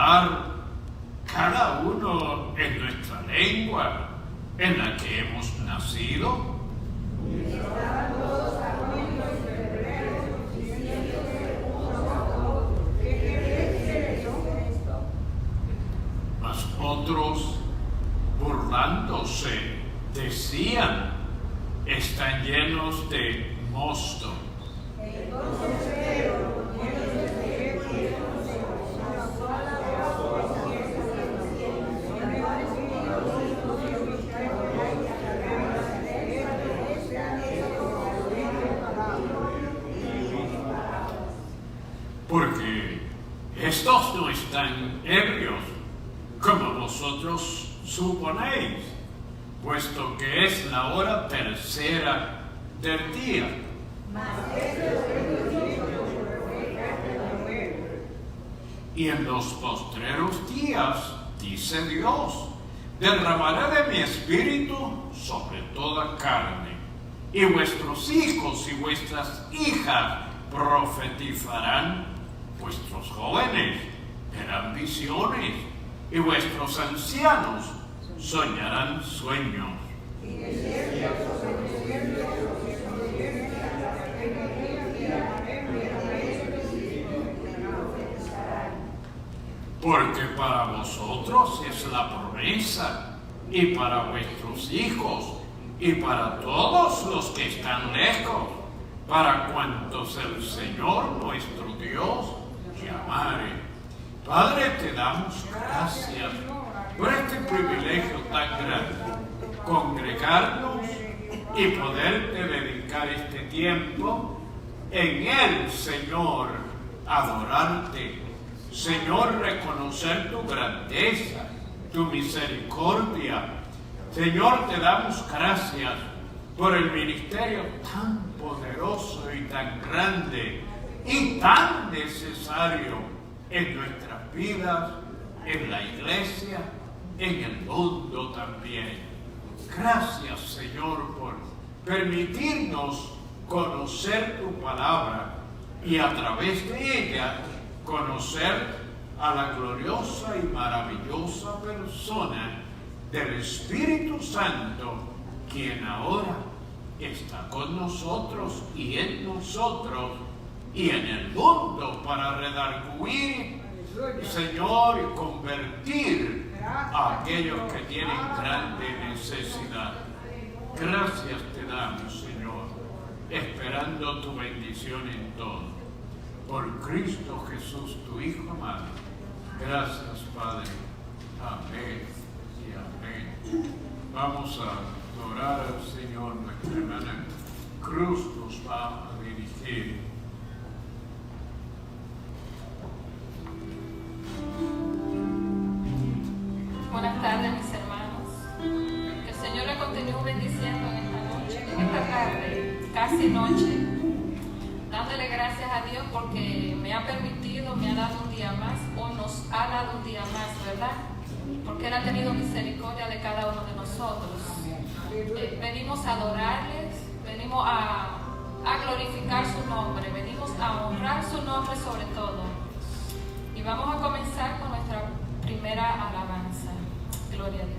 hablar cada uno en nuestra lengua en la que hemos nacido. Mas otros, burlándose, decían: están llenos de mosto. Porque estos no están ebrios, como vosotros suponéis, puesto que es la hora tercera del día. Y en los postreros días, dice Dios, derramaré de mi espíritu sobre toda carne, y vuestros hijos y vuestras hijas profetizarán, vuestros jóvenes verán visiones, y vuestros ancianos soñarán sueños. Porque para vosotros es la promesa, y para vuestros hijos, y para todos los que están lejos, para cuantos el Señor nuestro Dios llamare. Padre, te damos gracias por este privilegio tan grande, congregarnos y poderte dedicar este tiempo en él, Señor, adorarte. Señor, reconocer tu grandeza, tu misericordia. Señor, te damos gracias por el ministerio tan poderoso y tan grande y tan necesario en nuestras vidas, en la iglesia, en el mundo también. Gracias, Señor, por permitirnos conocer tu palabra y a través de ella conocer a la gloriosa y maravillosa persona del Espíritu Santo, quien ahora está con nosotros y en nosotros y en el mundo para redarguir, Señor, y convertir a aquellos que tienen grande necesidad. Gracias te damos, Señor, esperando tu bendición en todo. Por Cristo Jesús, tu Hijo amado. Gracias, Padre. Amén y amén. Vamos a adorar al Señor. Nuestra hermana Cruz nos va a dirigir. Buenas tardes, mis hermanos. Que el Señor le continúe bendiciendo en esta noche, en esta tarde, casi noche. Dándole gracias a Dios porque me ha permitido, me ha dado un día más, o nos ha dado un día más, ¿verdad? Porque Él ha tenido misericordia de cada uno de nosotros. Venimos a adorarles, venimos a glorificar su nombre, venimos a honrar su nombre sobre todo. Y vamos a comenzar con nuestra primera alabanza. Gloria a Dios.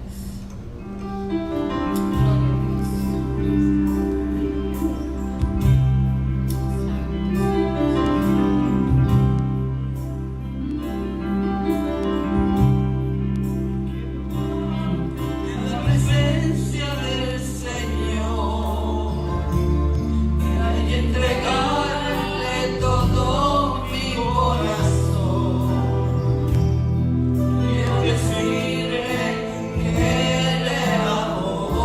Decirle que le amo.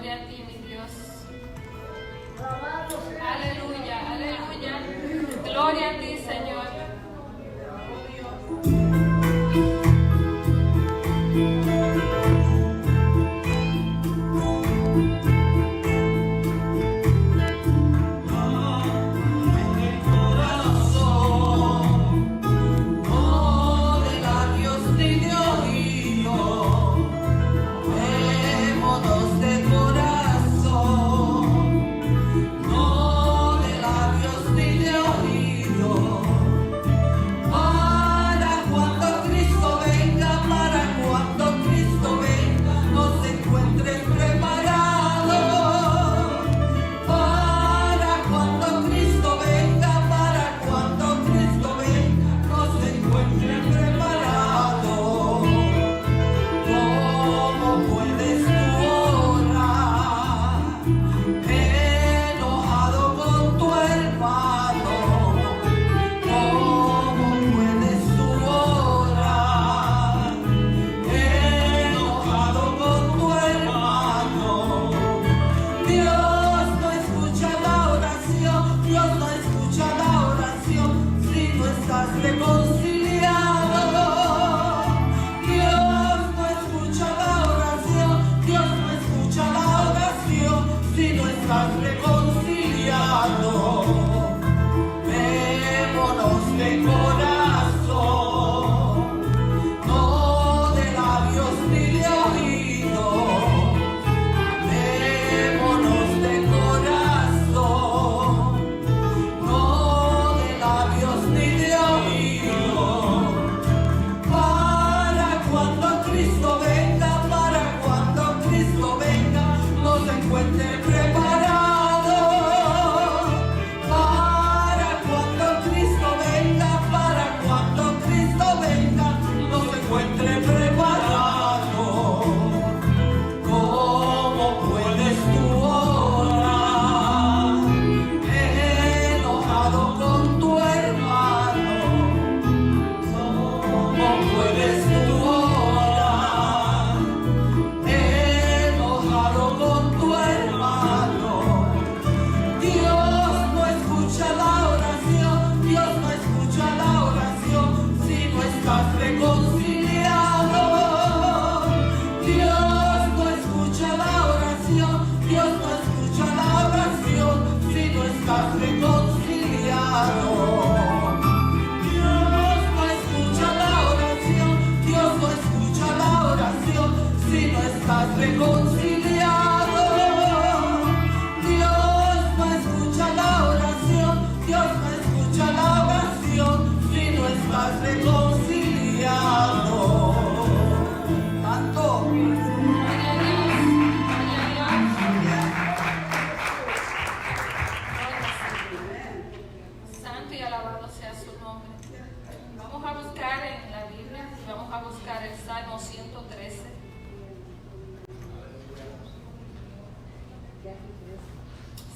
Gloria a ti, mi Dios. Aleluya, aleluya. Gloria a ti, Señor.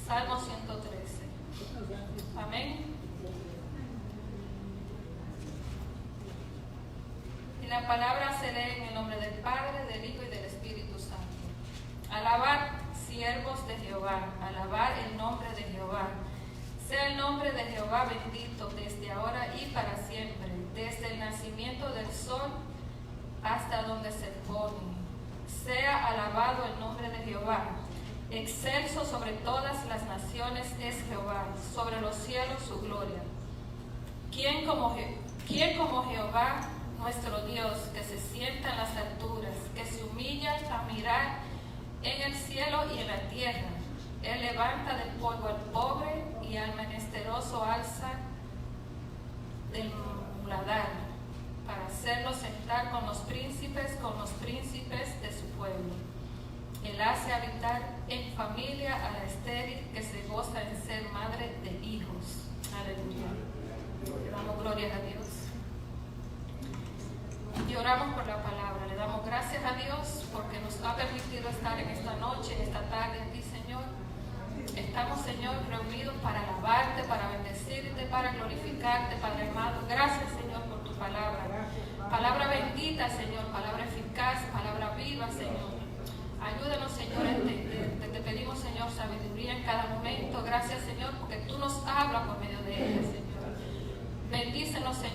Salmo 113. Amén. Y la palabra se lee en el nombre del Padre, del Hijo y del Espíritu Santo. Alabad, siervos de Jehová, alabad el nombre de Jehová. Sea el nombre de Jehová bendito desde ahora y para siempre, desde el nacimiento del sol hasta donde se pone. Sea alabado el nombre de Jehová. Excelso sobre todas las naciones es Jehová, sobre los cielos su gloria. ¿Quién como Jehová, nuestro Dios, que se sienta en las alturas, que se humilla a mirar en el cielo y en la tierra? Él levanta del polvo al pobre y al menesteroso alza del muladar, para hacerlo sentar con los príncipes de su pueblo. Él hace habitar en familia a la estéril, que se goza en ser madre de hijos. Aleluya. Le damos gloria a Dios. Y oramos por la palabra. Le damos gracias a Dios porque nos ha permitido estar en esta noche, en esta tarde en ti, Señor. Estamos, Señor, reunidos para alabarte, para bendecirte, para glorificarte, Padre amado. Gracias, Señor, por tu palabra. Palabra bendita, Señor, palabra eficaz, palabra viva, Señor. Ayúdanos, Señor, a entenderte,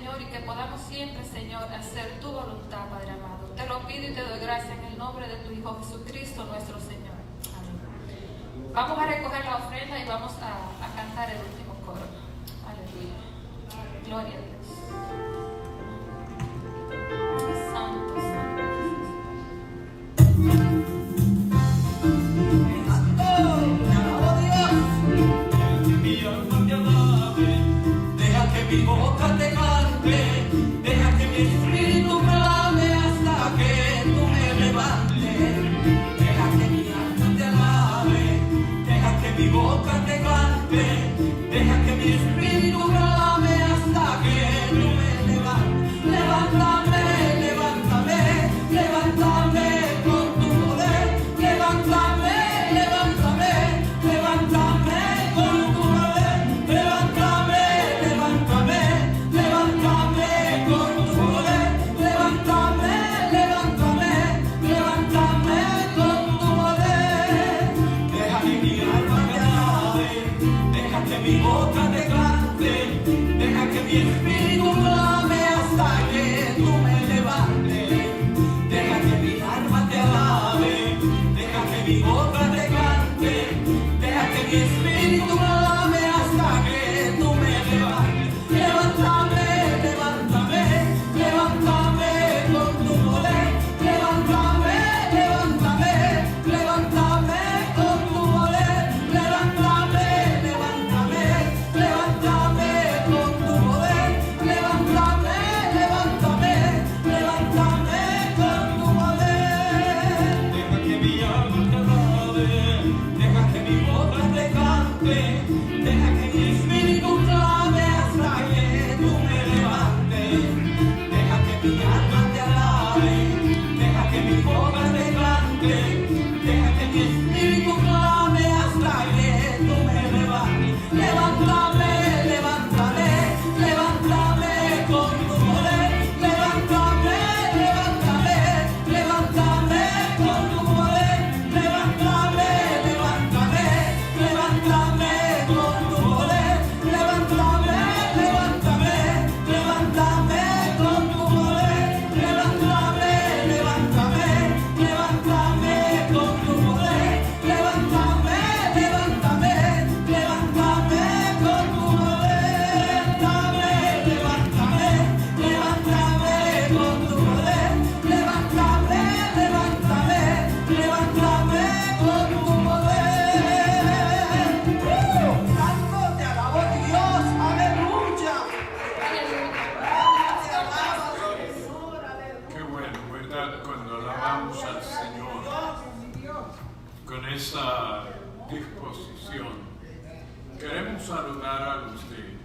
Señor, y que podamos siempre, Señor, hacer tu voluntad, Padre amado. Te lo pido y te doy gracias en el nombre de tu Hijo Jesucristo, nuestro Señor. Amén. Vamos a recoger la ofrenda y vamos a cantar el último coro. Aleluya. Gloria a Dios. Santo, santo Jesús. Mi boca te cante, deja que mi espíritu clame hasta que tú me levantes. Deja que mi alma te alabe, deja que mi boca te cante, deja que mi espíritu clame hasta que tú me levantes. Levántame, levántame, levántame con tu poder. Levántame, levántame, levántame con tu poder. Levántame. Mi boca te cante, deja que mi espíritu clame hasta que tú me levantes. Deja que mi alma te alabe, deja que mi boca te cante, deja que mi espíritu clame hasta que tú me levantes. Levántame, levántame, levántame con tu poder. Levántame, levántame, levántame con tu poder. Levántame. Levántame con tu poder, levántame, levántame, levántame con tu poder. Deja que mi alma te alabe, deja que mi boca te cante, deja que mi espíritu clame hasta que tú me levantes. Deja que mi alma te alabe, deja que mi boca te cante, deja que mi espíritu clame hasta que tú me levantes. Levántame, levántame, levántame con tu poder. Levántame, levántame, levántame con tu poder. Levántame, levántame, levántame con tu poder. Levántame, levántame, levántame con tu poder. Levántame, levántame, levántame con tu poder. Levántame, levántame, levántame con tu poder. Levántame, levántame con tu poder. Levántame, levántame, levántame con tu poder. Santo, te alabo, Dios, aleluya. Qué bueno, ¿verdad? Cuando alabamos al Señor con esa disposición. Queremos saludar a los de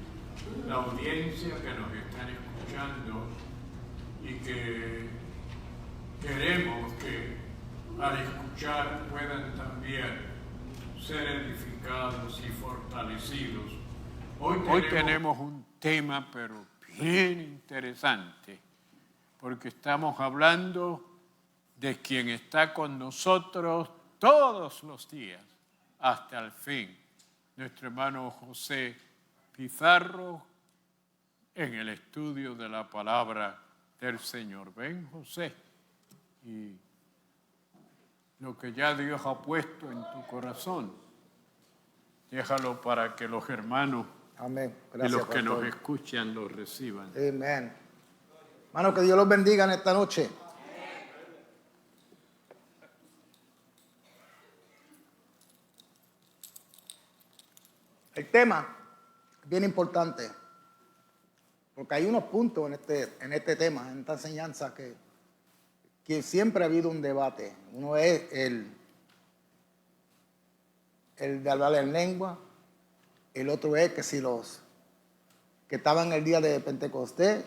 la audiencia que nos están escuchando y que queremos que al escuchar puedan también ser edificados y fortalecidos. Hoy tenemos un tema pero bien interesante, porque estamos hablando de quien está con nosotros todos los días hasta el fin. Nuestro hermano José Pizarro en el estudio de la palabra del Señor. Ven, José, y lo que ya Dios ha puesto en tu corazón, déjalo para que los hermanos Amén. y Gracias, los que nos pastor. escuchan lo reciban. Amén. Hermano, que Dios los bendiga en esta noche. El tema es bien importante, porque hay unos puntos en este tema, en esta enseñanza, que siempre ha habido un debate. Uno es el de hablar en lengua, el otro es que si los que estaban el día de Pentecostés,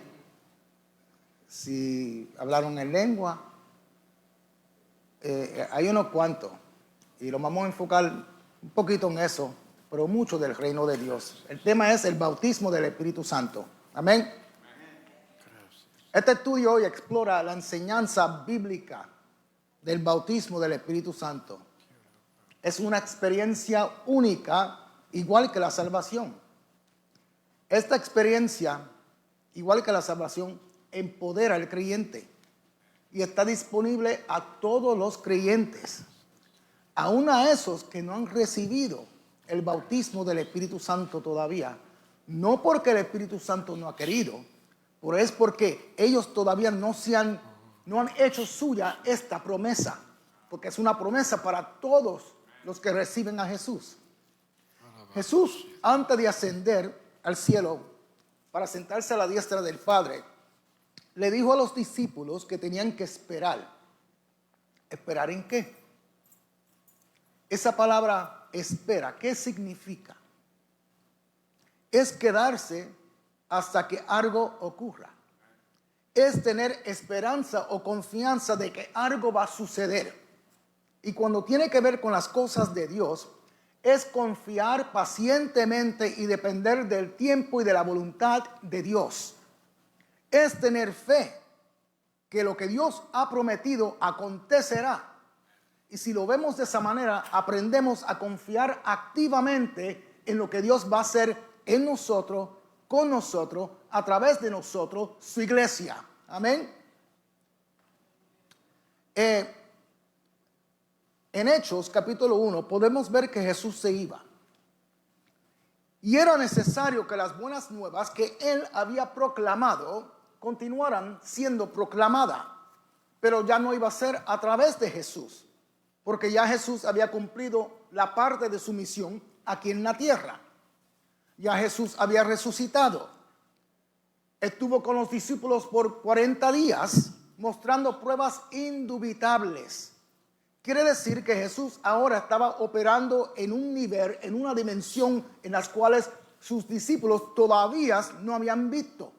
si hablaron en lengua, hay unos cuantos, y lo vamos a enfocar un poquito en eso, pero mucho del reino de Dios. El tema es el bautismo del Espíritu Santo. Amén. Este estudio hoy explora la enseñanza bíblica del bautismo del Espíritu Santo. Es una experiencia única, igual que la salvación. Esta experiencia igual que la salvación, empodera al creyente y está disponible a todos los creyentes, aún a esos que no han recibido el bautismo del Espíritu Santo todavía, no porque el Espíritu Santo no ha querido, pero es porque ellos todavía no han hecho suya esta promesa, porque es una promesa para todos los que reciben a Jesús. Jesús, antes de ascender al cielo para sentarse a la diestra del Padre, le dijo a los discípulos que tenían que esperar. ¿Esperar en qué? Esa palabra espera, ¿qué significa? Es quedarse hasta que algo ocurra. Es tener esperanza o confianza de que algo va a suceder. Y cuando tiene que ver con las cosas de Dios, es confiar pacientemente y depender del tiempo y de la voluntad de Dios. Es tener fe que lo que Dios ha prometido acontecerá. Y si lo vemos de esa manera, aprendemos a confiar activamente en lo que Dios va a hacer en nosotros, con nosotros, a través de nosotros, su iglesia. Amén. En Hechos capítulo 1 podemos ver que Jesús se iba. Y era necesario que las buenas nuevas que él había proclamado continuaran siendo proclamadas. Pero ya no iba a ser a través de Jesús, porque ya Jesús había cumplido la parte de su misión aquí en la tierra. Ya Jesús había resucitado. Estuvo con los discípulos por 40 días mostrando pruebas indubitables. Quiere decir que Jesús ahora estaba operando en un nivel, en una dimensión en las cuales sus discípulos todavía no habían visto.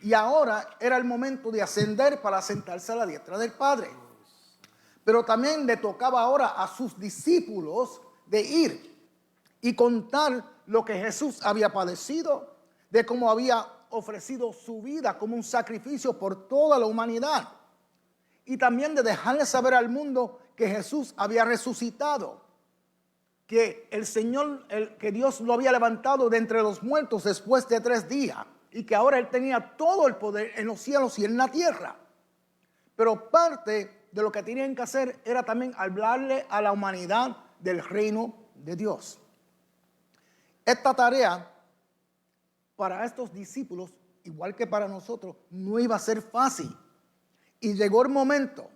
Y ahora era el momento de ascender para sentarse a la diestra del Padre. Pero también le tocaba ahora a sus discípulos de ir y contar lo que Jesús había padecido, de cómo había ofrecido su vida como un sacrificio por toda la humanidad. Y también de dejarle saber al mundo que Jesús había resucitado, que el Señor, que Dios lo había levantado de entre los muertos después de 3 días y que ahora él tenía todo el poder en los cielos y en la tierra. Pero parte de lo que tenían que hacer era también hablarle a la humanidad del reino de Dios. Esta tarea para estos discípulos, igual que para nosotros, no iba a ser fácil. Y llegó el momento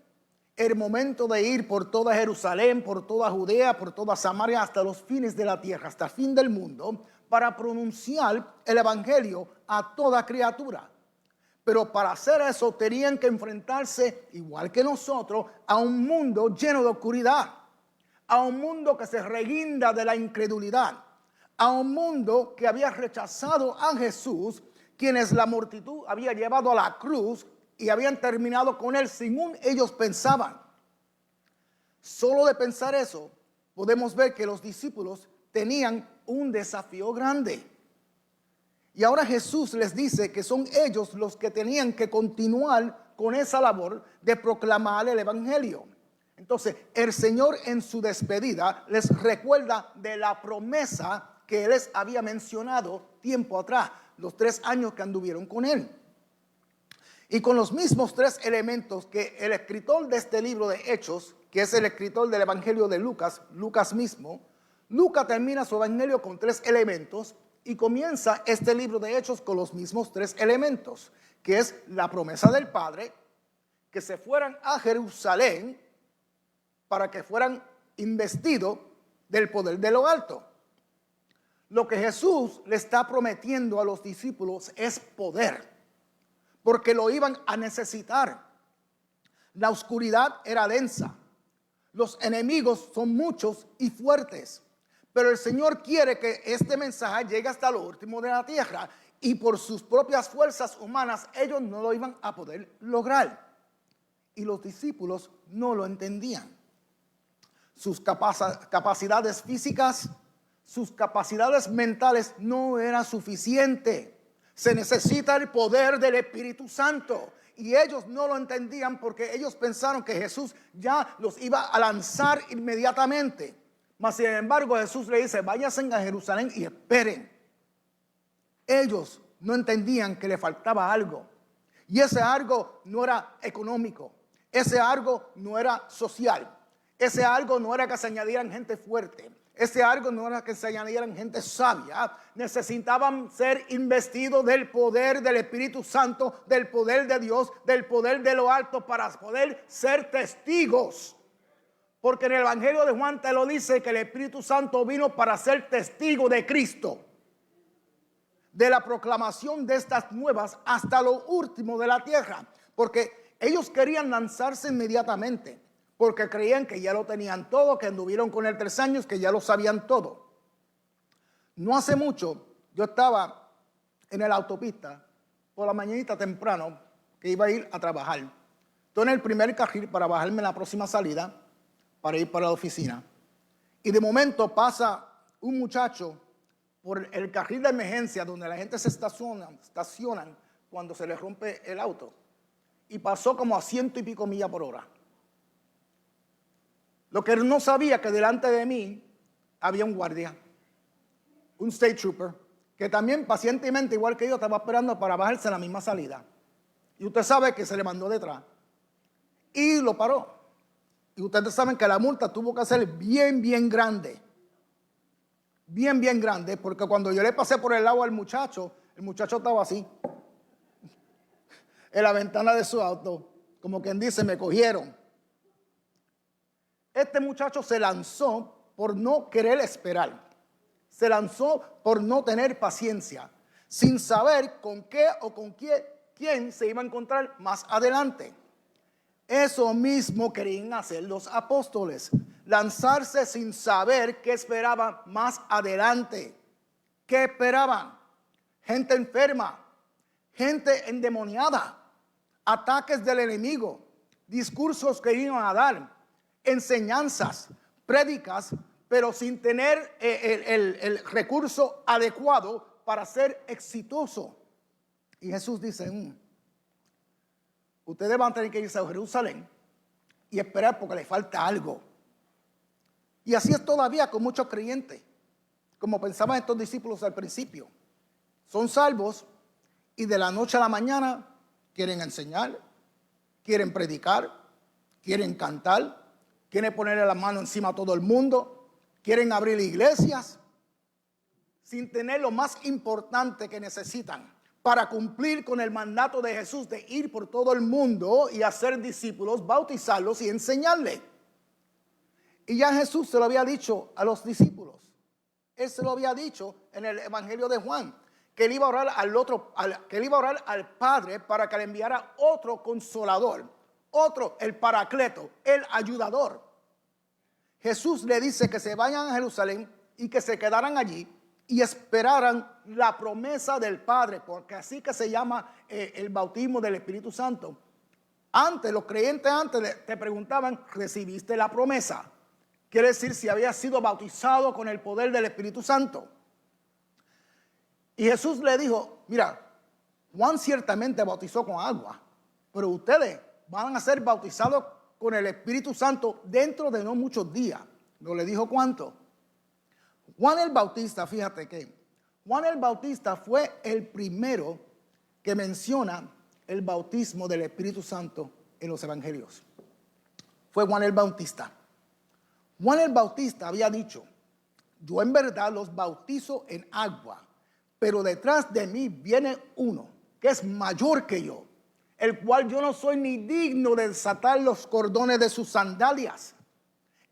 de ir por toda Jerusalén, por toda Judea, por toda Samaria, hasta los fines de la tierra, hasta el fin del mundo, para pronunciar el evangelio a toda criatura. Pero para hacer eso tenían que enfrentarse, igual que nosotros, a un mundo lleno de oscuridad, a un mundo que se reguinda de la incredulidad, a un mundo que había rechazado a Jesús, quienes la multitud había llevado a la cruz y habían terminado con él según ellos pensaban. Solo de pensar eso, podemos ver que los discípulos tenían un desafío grande. Y ahora Jesús les dice que son ellos los que tenían que continuar con esa labor de proclamar el evangelio. Entonces, el Señor en su despedida les recuerda de la promesa que Él les había mencionado tiempo atrás, los 3 años que anduvieron con Él. Y con los mismos 3 elementos que el escritor de este libro de Hechos, que es el escritor del evangelio de Lucas, Lucas mismo, Lucas termina su evangelio con 3 elementos y comienza este libro de Hechos con los mismos 3 elementos, que es la promesa del Padre, que se fueran a Jerusalén para que fueran investidos del poder de lo alto. Lo que Jesús le está prometiendo a los discípulos es poder, porque lo iban a necesitar. La oscuridad era densa, los enemigos son muchos y fuertes, pero el Señor quiere que este mensaje llegue hasta lo último de la tierra y por sus propias fuerzas humanas ellos no lo iban a poder lograr. Y los discípulos no lo entendían. Sus capacidades físicas, sus capacidades mentales no eran suficientes. Se necesita el poder del Espíritu Santo. Y ellos no lo entendían porque ellos pensaron que Jesús ya los iba a lanzar inmediatamente. Mas sin embargo Jesús le dice, váyanse a Jerusalén y esperen. Ellos no entendían que le faltaba algo. Y ese algo no era económico, ese algo no era social, ese algo no era que se añadieran gente fuerte, ese algo no era que se añadieran gente sabia. Necesitaban ser investidos del poder del Espíritu Santo, del poder de Dios, del poder de lo alto para poder ser testigos. Porque en el Evangelio de Juan te lo dice que el Espíritu Santo vino para ser testigo de Cristo, de la proclamación de estas nuevas hasta lo último de la tierra. Porque ellos querían lanzarse inmediatamente, porque creían que ya lo tenían todo, que anduvieron con él 3 años, que ya lo sabían todo. No hace mucho yo estaba en la autopista por la mañanita temprano, que iba a ir a trabajar. Estoy en el primer carril para bajarme en la próxima salida para ir para la oficina. Y de momento pasa un muchacho por el carril de emergencia donde la gente se estacionan cuando se les rompe el auto. Y pasó como a 100 y pico millas por hora. Lo que él no sabía que delante de mí había un guardia, un state trooper, que también pacientemente, igual que yo, estaba esperando para bajarse en la misma salida. Y usted sabe que se le mandó detrás y lo paró. Y ustedes saben que la multa tuvo que ser bien grande. Bien grande, porque cuando yo le pasé por el lado al muchacho, el muchacho estaba así, en la ventana de su auto, como quien dice, me cogieron. Este muchacho se lanzó por no querer esperar, se lanzó por no tener paciencia, sin saber con qué o con quién se iba a encontrar más adelante. Eso mismo querían hacer los apóstoles, lanzarse sin saber qué esperaban más adelante. ¿Qué esperaban? Gente enferma, gente endemoniada, ataques del enemigo, discursos que iban a dar, enseñanzas, prédicas, pero sin tener el recurso adecuado para ser exitoso. Y Jesús dice, ustedes van a tener que irse a Jerusalén y esperar porque les falta algo. Y así es todavía con muchos creyentes, como pensaban estos discípulos al principio. Son salvos y de la noche a la mañana quieren enseñar, quieren predicar, quieren cantar, quieren ponerle la mano encima a todo el mundo, quieren abrir iglesias, sin tener lo más importante que necesitan para cumplir con el mandato de Jesús de ir por todo el mundo y hacer discípulos, bautizarlos y enseñarles. Y ya Jesús se lo había dicho a los discípulos. Él se lo había dicho en el Evangelio de Juan, que él iba a orar al Padre para que le enviara otro consolador, otro, el Paracleto, el ayudador. Jesús le dice que se vayan a Jerusalén y que se quedaran allí y esperaran la promesa del Padre, porque así que se llama el bautismo del Espíritu Santo. Antes, los creyentes te preguntaban, ¿recibiste la promesa? Quiere decir si había sido bautizado con el poder del Espíritu Santo. Y Jesús le dijo, mira, Juan ciertamente bautizó con agua, pero ustedes van a ser bautizados con el Espíritu Santo dentro de no muchos días. No le dijo cuánto. Juan el Bautista, fíjate que Juan el Bautista fue el primero que menciona el bautismo del Espíritu Santo en los evangelios. Fue Juan el Bautista. Juan el Bautista había dicho, yo en verdad los bautizo en agua, pero detrás de mí viene uno que es mayor que yo, el cual yo no soy ni digno de desatar los cordones de sus sandalias.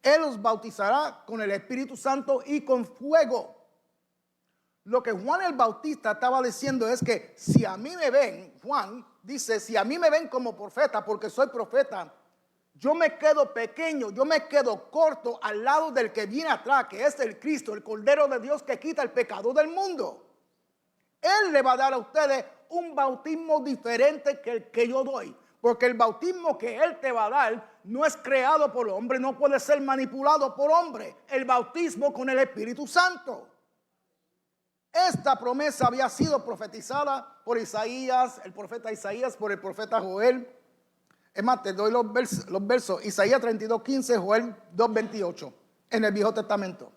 Él los bautizará con el Espíritu Santo y con fuego. Lo que Juan el Bautista estaba diciendo es que si a mí me ven, Juan dice, si a mí me ven como profeta, porque soy profeta, yo me quedo pequeño, yo me quedo corto al lado del que viene atrás, que es el Cristo, el Cordero de Dios que quita el pecado del mundo. Él le va a dar a ustedes un bautismo diferente que el que yo doy. Porque el bautismo que Él te va a dar no es creado por hombre, no puede ser manipulado por hombre. El bautismo con el Espíritu Santo. Esta promesa había sido profetizada por Isaías, el profeta Isaías, por el profeta Joel. Es más, te doy los versos. Isaías 32:15, Joel 2:28, en el Viejo Testamento.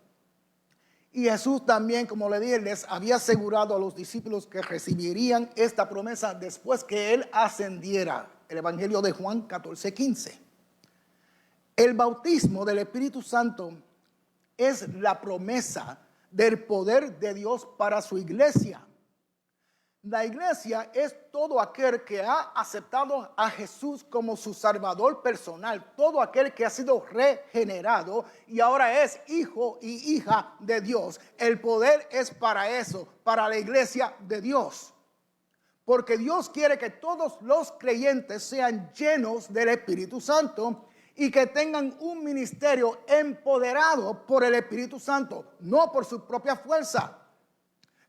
Y Jesús también, como le dije, les había asegurado a los discípulos que recibirían esta promesa después que Él ascendiera. El Evangelio de Juan 14:15. El bautismo del Espíritu Santo es la promesa del poder de Dios para su iglesia. La iglesia es todo aquel que ha aceptado a Jesús como su salvador personal, todo aquel que ha sido regenerado y ahora es hijo y hija de Dios. El poder es para eso, para la iglesia de Dios. Porque Dios quiere que todos los creyentes sean llenos del Espíritu Santo y que tengan un ministerio empoderado por el Espíritu Santo, no por su propia fuerza.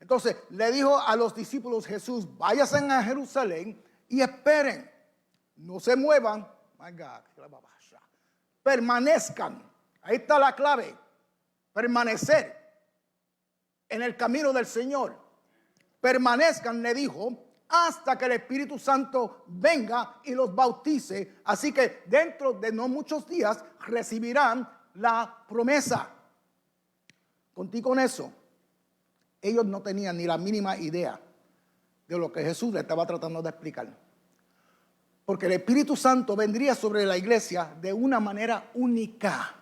Entonces le dijo a los discípulos Jesús: váyanse a Jerusalén y esperen, no se muevan, permanezcan. Ahí está la clave, permanecer en el camino del Señor. Permanezcan, le dijo, hasta que el Espíritu Santo venga y los bautice. Así que dentro de no muchos días recibirán la promesa. Contigo con eso, ellos no tenían ni la mínima idea de lo que Jesús le estaba tratando de explicar. Porque el Espíritu Santo vendría sobre la iglesia de una manera única.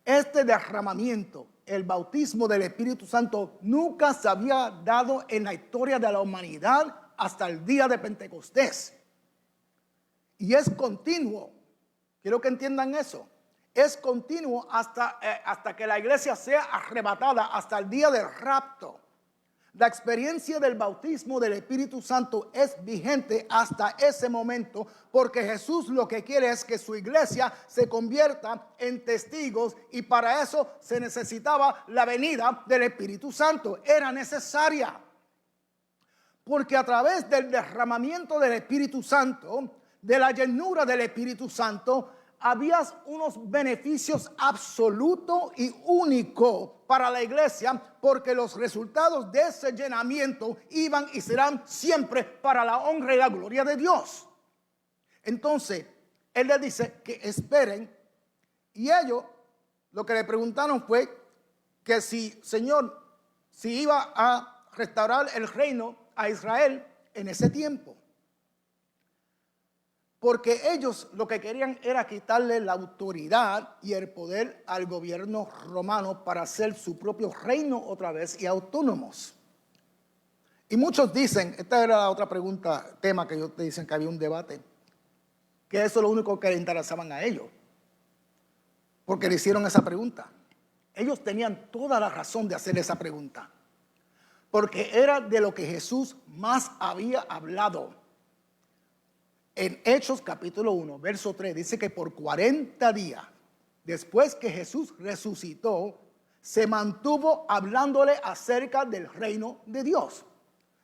Este derramamiento, el bautismo del Espíritu Santo, nunca se había dado en la historia de la humanidad hasta el día de Pentecostés. Y es continuo. Quiero que entiendan eso. Es continuo hasta que la iglesia sea arrebatada, hasta el día del rapto. La experiencia del bautismo del Espíritu Santo es vigente hasta ese momento, porque Jesús lo que quiere es que su iglesia se convierta en testigos, y para eso se necesitaba la venida del Espíritu Santo. Era necesaria, porque a través del derramamiento del Espíritu Santo, de la llenura del Espíritu Santo, había unos beneficios absolutos y únicos para la iglesia, porque los resultados de ese llenamiento iban y serán siempre para la honra y la gloria de Dios. Entonces, Él les dice que esperen, y ellos lo que le preguntaron fue que si, Señor, si iba a restaurar el reino a Israel en ese tiempo. Porque ellos lo que querían era quitarle la autoridad y el poder al gobierno romano para hacer su propio reino otra vez y autónomos. Y muchos dicen, esta era la otra pregunta, tema que ellos te dicen que había un debate, que eso es lo único que les interesaban a ellos. Porque le hicieron esa pregunta. Ellos tenían toda la razón de hacer esa pregunta. Porque era de lo que Jesús más había hablado. En Hechos capítulo 1, verso 3, dice que por 40 días, después que Jesús resucitó, se mantuvo hablándole acerca del reino de Dios.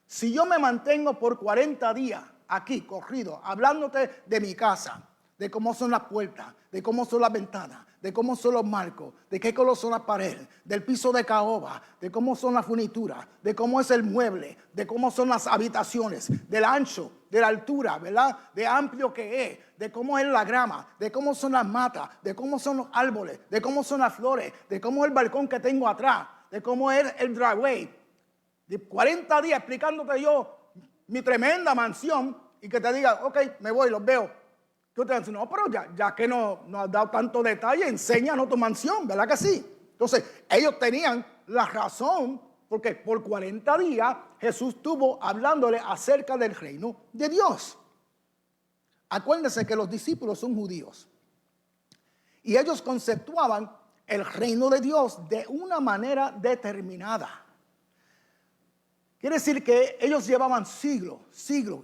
Si yo me mantengo por 40 días aquí, corrido, hablándote de mi casa, de cómo son las puertas, de cómo son las ventanas, de cómo son los marcos, de qué color son las paredes, del piso de caoba, de cómo son las furnituras, de cómo es el mueble, de cómo son las habitaciones, del ancho, de la altura, ¿verdad? De amplio que es, de cómo es la grama, de cómo son las matas, de cómo son los árboles, de cómo son las flores, de cómo es el balcón que tengo atrás, de cómo es el driveway. De 40 días explicándote yo mi tremenda mansión, y que te diga, ok, me voy, los veo. Tú te dices, no, pero ya que no has dado tanto detalle, enséñanos tu mansión, ¿verdad que sí? Entonces, ellos tenían la razón, porque por 40 días Jesús estuvo hablándole acerca del reino de Dios. Acuérdense que los discípulos son judíos, y ellos conceptuaban el reino de Dios de una manera determinada. Quiere decir que ellos llevaban siglos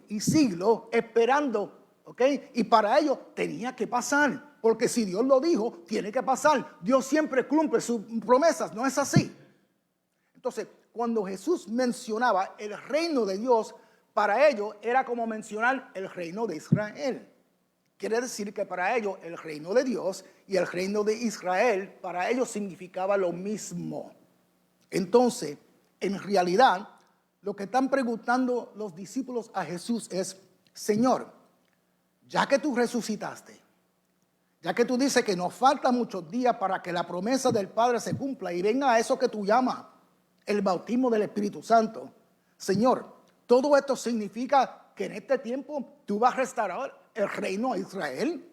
y siglos esperando, ¿ok? Y para ellos tenía que pasar, porque si Dios lo dijo, tiene que pasar. Dios siempre cumple sus promesas, ¿no es así? Entonces, cuando Jesús mencionaba el reino de Dios, para ellos era como mencionar el reino de Israel. Quiere decir que para ellos el reino de Dios y el reino de Israel, para ellos significaba lo mismo. Entonces, en realidad, lo que están preguntando los discípulos a Jesús es, Señor, ya que tú resucitaste, Ya que tú dices que nos faltan muchos días para que la promesa del Padre se cumpla y venga a eso que tú llamas el bautismo del Espíritu Santo. Señor, todo esto significa que en este tiempo tú vas a restaurar el reino a Israel.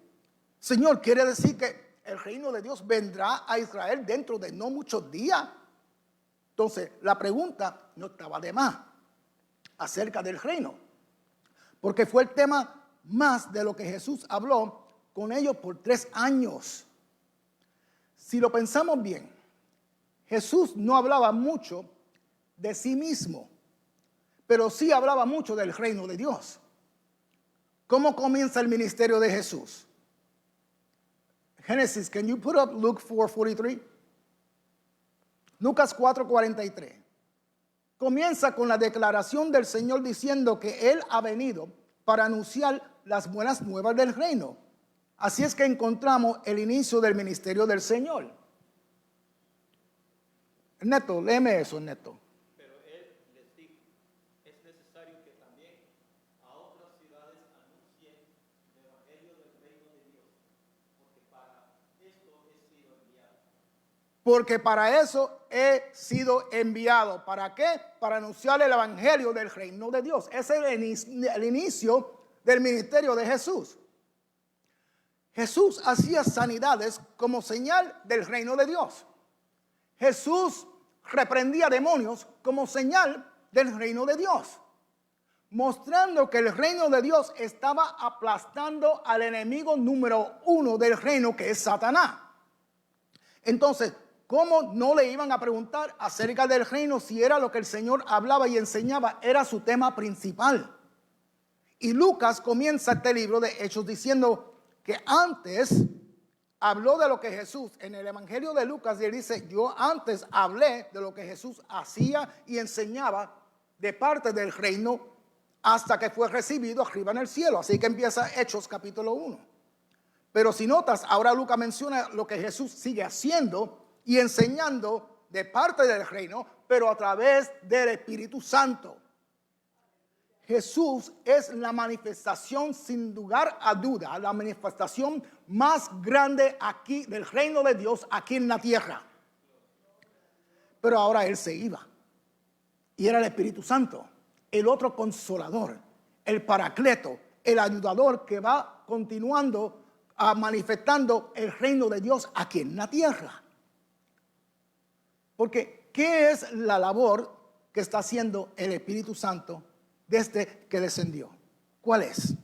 Señor, quiere decir que el reino de Dios vendrá a Israel dentro de no muchos días. Entonces, la pregunta no estaba de más acerca del reino, porque fue el tema más de lo que Jesús habló con ellos por 3 años. Si lo pensamos bien, Jesús no hablaba mucho de sí mismo, pero sí hablaba mucho del reino de Dios. ¿Cómo comienza el ministerio de Jesús? Génesis, can you put up Luke 4:43? Lucas 4:43. Comienza con la declaración del Señor diciendo que Él ha venido para anunciar las buenas nuevas del reino. Así es que encontramos el inicio del ministerio del Señor. Neto, léeme eso, Neto. Pero él les dijo, es necesario que también a otras ciudades anuncien el evangelio del reino de Dios, porque para esto he sido enviado. Porque para eso he sido enviado. ¿Para qué? Para anunciar el evangelio del reino de Dios. Ese es el inicio del ministerio de Jesús. Jesús hacía sanidades como señal del reino de Dios. Jesús reprendía demonios como señal del reino de Dios, mostrando que el reino de Dios estaba aplastando al enemigo número 1 del reino, que es Satanás. Entonces, ¿cómo no le iban a preguntar acerca del reino si era lo que el Señor hablaba y enseñaba? Era su tema principal. Y Lucas comienza este libro de Hechos diciendo que antes habló de lo que Jesús, en el Evangelio de Lucas, y él dice, yo antes hablé de lo que Jesús hacía y enseñaba de parte del reino hasta que fue recibido arriba en el cielo. Así que empieza Hechos capítulo 1. Pero si notas, ahora Lucas menciona lo que Jesús sigue haciendo y enseñando de parte del reino, pero a través del Espíritu Santo. Jesús es la manifestación, sin lugar a duda, la manifestación más grande aquí del reino de Dios aquí en la tierra. Pero ahora Él se iba. Y era el Espíritu Santo, el otro consolador, el paracleto, el ayudador que va continuando manifestando el reino de Dios aquí en la tierra. Porque, ¿qué es la labor que está haciendo el Espíritu Santo desde que descendió? ¿Cuál es?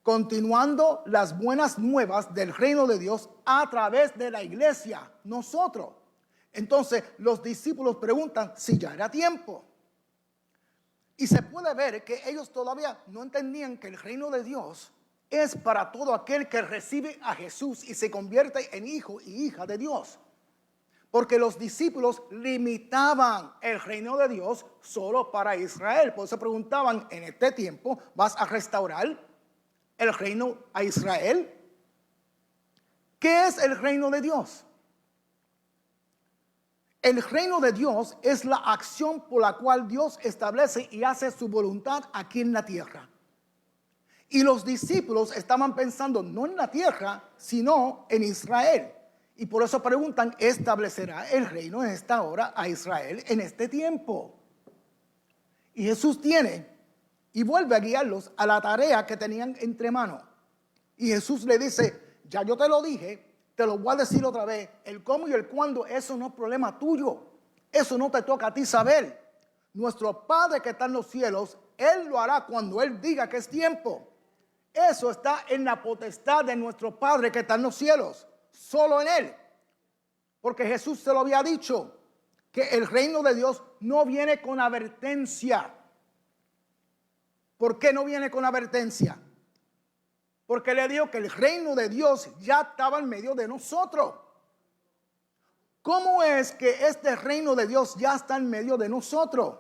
Continuando las buenas nuevas del reino de Dios a través de la iglesia, nosotros. Entonces los discípulos preguntan si ya era tiempo. Y se puede ver que ellos todavía no entendían que el reino de Dios es para todo aquel que recibe a Jesús y se convierte en hijo y hija de Dios. Porque los discípulos limitaban el reino de Dios solo para Israel. Por eso preguntaban, en este tiempo, ¿vas a restaurar el reino a Israel? ¿Qué es el reino de Dios? El reino de Dios es la acción por la cual Dios establece y hace su voluntad aquí en la tierra. Y los discípulos estaban pensando no en la tierra, sino en Israel. Y por eso preguntan, ¿establecerá el reino en esta hora a Israel en este tiempo? Y Jesús tiene y vuelve a guiarlos a la tarea que tenían entre manos. Y Jesús le dice, ya yo te lo dije, te lo voy a decir otra vez, el cómo y el cuándo, eso no es problema tuyo. Eso no te toca a ti saber. Nuestro Padre que está en los cielos, Él lo hará cuando Él diga que es tiempo. Eso está en la potestad de nuestro Padre que está en los cielos. Solo en Él. Porque Jesús se lo había dicho, que el reino de Dios no viene con advertencia. ¿Por qué no viene con advertencia? Porque le digo que el reino de Dios ya estaba en medio de nosotros. ¿Cómo es que este reino de Dios ya está en medio de nosotros?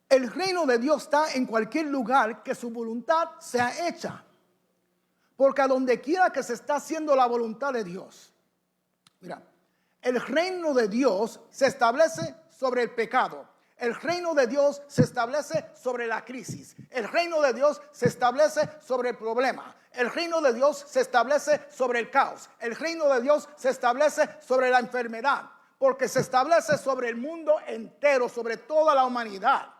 El reino de Dios está en cualquier lugar que su voluntad sea hecha. Porque a donde quiera que se está haciendo la voluntad de Dios. Mira, el reino de Dios se establece sobre el pecado. El reino de Dios se establece sobre la crisis. El reino de Dios se establece sobre el problema. El reino de Dios se establece sobre el caos. El reino de Dios se establece sobre la enfermedad. Porque se establece sobre el mundo entero, sobre toda la humanidad.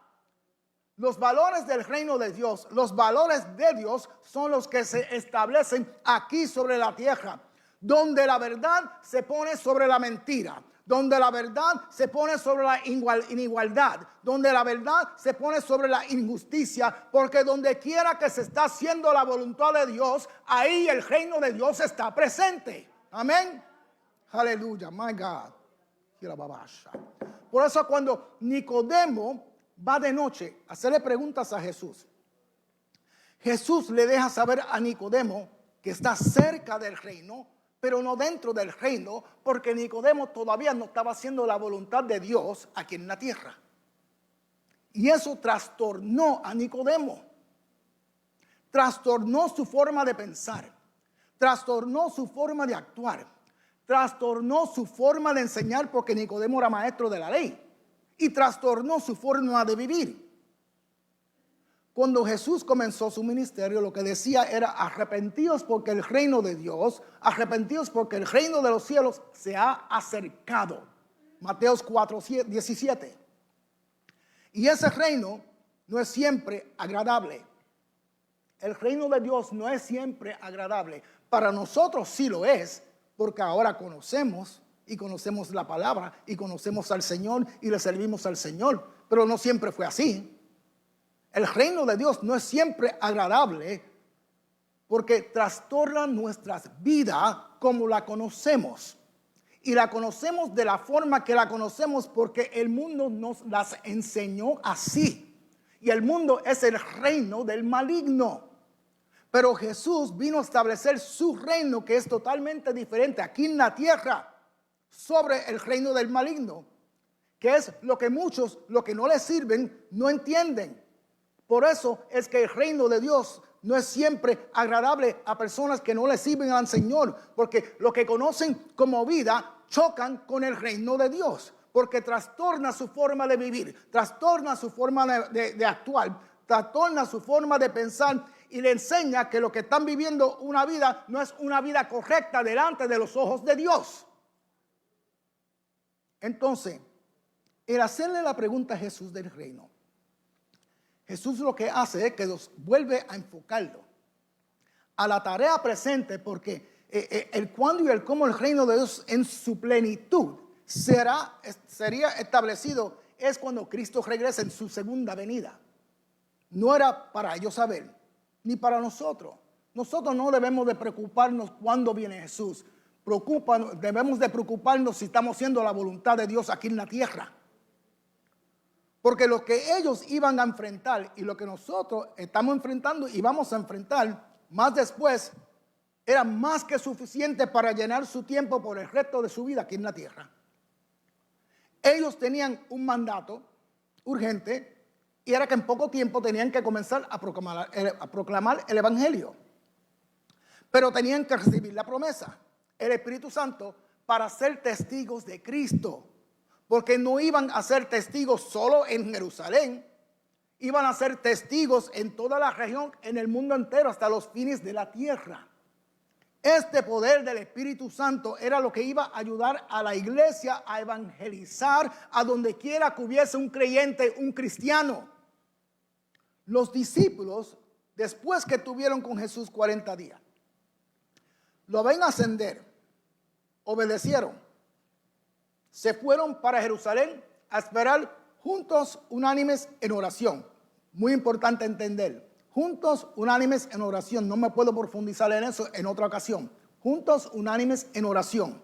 Los valores del reino de Dios, los valores de Dios son los que se establecen aquí sobre la tierra. Donde la verdad se pone sobre la mentira. Donde la verdad se pone sobre la inigualdad, donde la verdad se pone sobre la injusticia, porque donde quiera que se está haciendo la voluntad de Dios, ahí el reino de Dios está presente. Amén. Aleluya, my God. Por eso cuando Nicodemo va de noche a hacerle preguntas a Jesús, Jesús le deja saber a Nicodemo que está cerca del reino, pero no dentro del reino, porque Nicodemo todavía no estaba haciendo la voluntad de Dios aquí en la tierra. Y eso trastornó a Nicodemo. Trastornó su forma de pensar. Trastornó su forma de actuar. Trastornó su forma de enseñar, porque Nicodemo era maestro de la ley. Y trastornó su forma de vivir. Cuando Jesús comenzó su ministerio, lo que decía era: arrepentidos porque el reino de Dios, arrepentidos porque el reino de los cielos se ha acercado. Mateos 4:17. Y ese reino no es siempre agradable. El reino de Dios no es siempre agradable. Para nosotros sí lo es, porque ahora conocemos y conocemos la palabra y conocemos al Señor y le servimos al Señor. Pero no siempre fue así. El reino de Dios no es siempre agradable, porque trastorna nuestras vidas como la conocemos. Y la conocemos de la forma que la conocemos porque el mundo nos las enseñó así. Y el mundo es el reino del maligno. Pero Jesús vino a establecer su reino, que es totalmente diferente aquí en la tierra, sobre el reino del maligno, que es lo que muchos, lo que no les sirven, no entienden. Por eso es que el reino de Dios no es siempre agradable a personas que no le sirven al Señor, porque lo que conocen como vida chocan con el reino de Dios, porque trastorna su forma de vivir, trastorna su forma de actuar, trastorna su forma de pensar, y le enseña que lo que están viviendo una vida no es una vida correcta delante de los ojos de Dios. Entonces, el hacerle la pregunta a Jesús del reino, Jesús lo que hace es que los vuelve a enfocarlo a la tarea presente, porque el cuándo y el cómo el reino de Dios en su plenitud sería establecido es cuando Cristo regrese en su segunda venida. No era para ellos saber, ni para nosotros. Nosotros no debemos de preocuparnos cuándo viene Jesús. Debemos de preocuparnos si estamos haciendo la voluntad de Dios aquí en la tierra. Porque lo que ellos iban a enfrentar y lo que nosotros estamos enfrentando y vamos a enfrentar más después era más que suficiente para llenar su tiempo por el resto de su vida aquí en la tierra. Ellos tenían un mandato urgente y era que en poco tiempo tenían que comenzar a proclamar el evangelio. Pero tenían que recibir la promesa, el Espíritu Santo, para ser testigos de Cristo. Porque no iban a ser testigos solo en Jerusalén, iban a ser testigos en toda la región, en el mundo entero, hasta los fines de la tierra. Este poder del Espíritu Santo era lo que iba a ayudar a la iglesia a evangelizar a donde quiera que hubiese un creyente, un cristiano. Los discípulos, después que estuvieron con Jesús 40 días, lo ven ascender, obedecieron. Se fueron para Jerusalén a esperar juntos, unánimes en oración. Muy importante entender. Juntos, unánimes en oración. No me puedo profundizar en eso en otra ocasión. Juntos, unánimes en oración.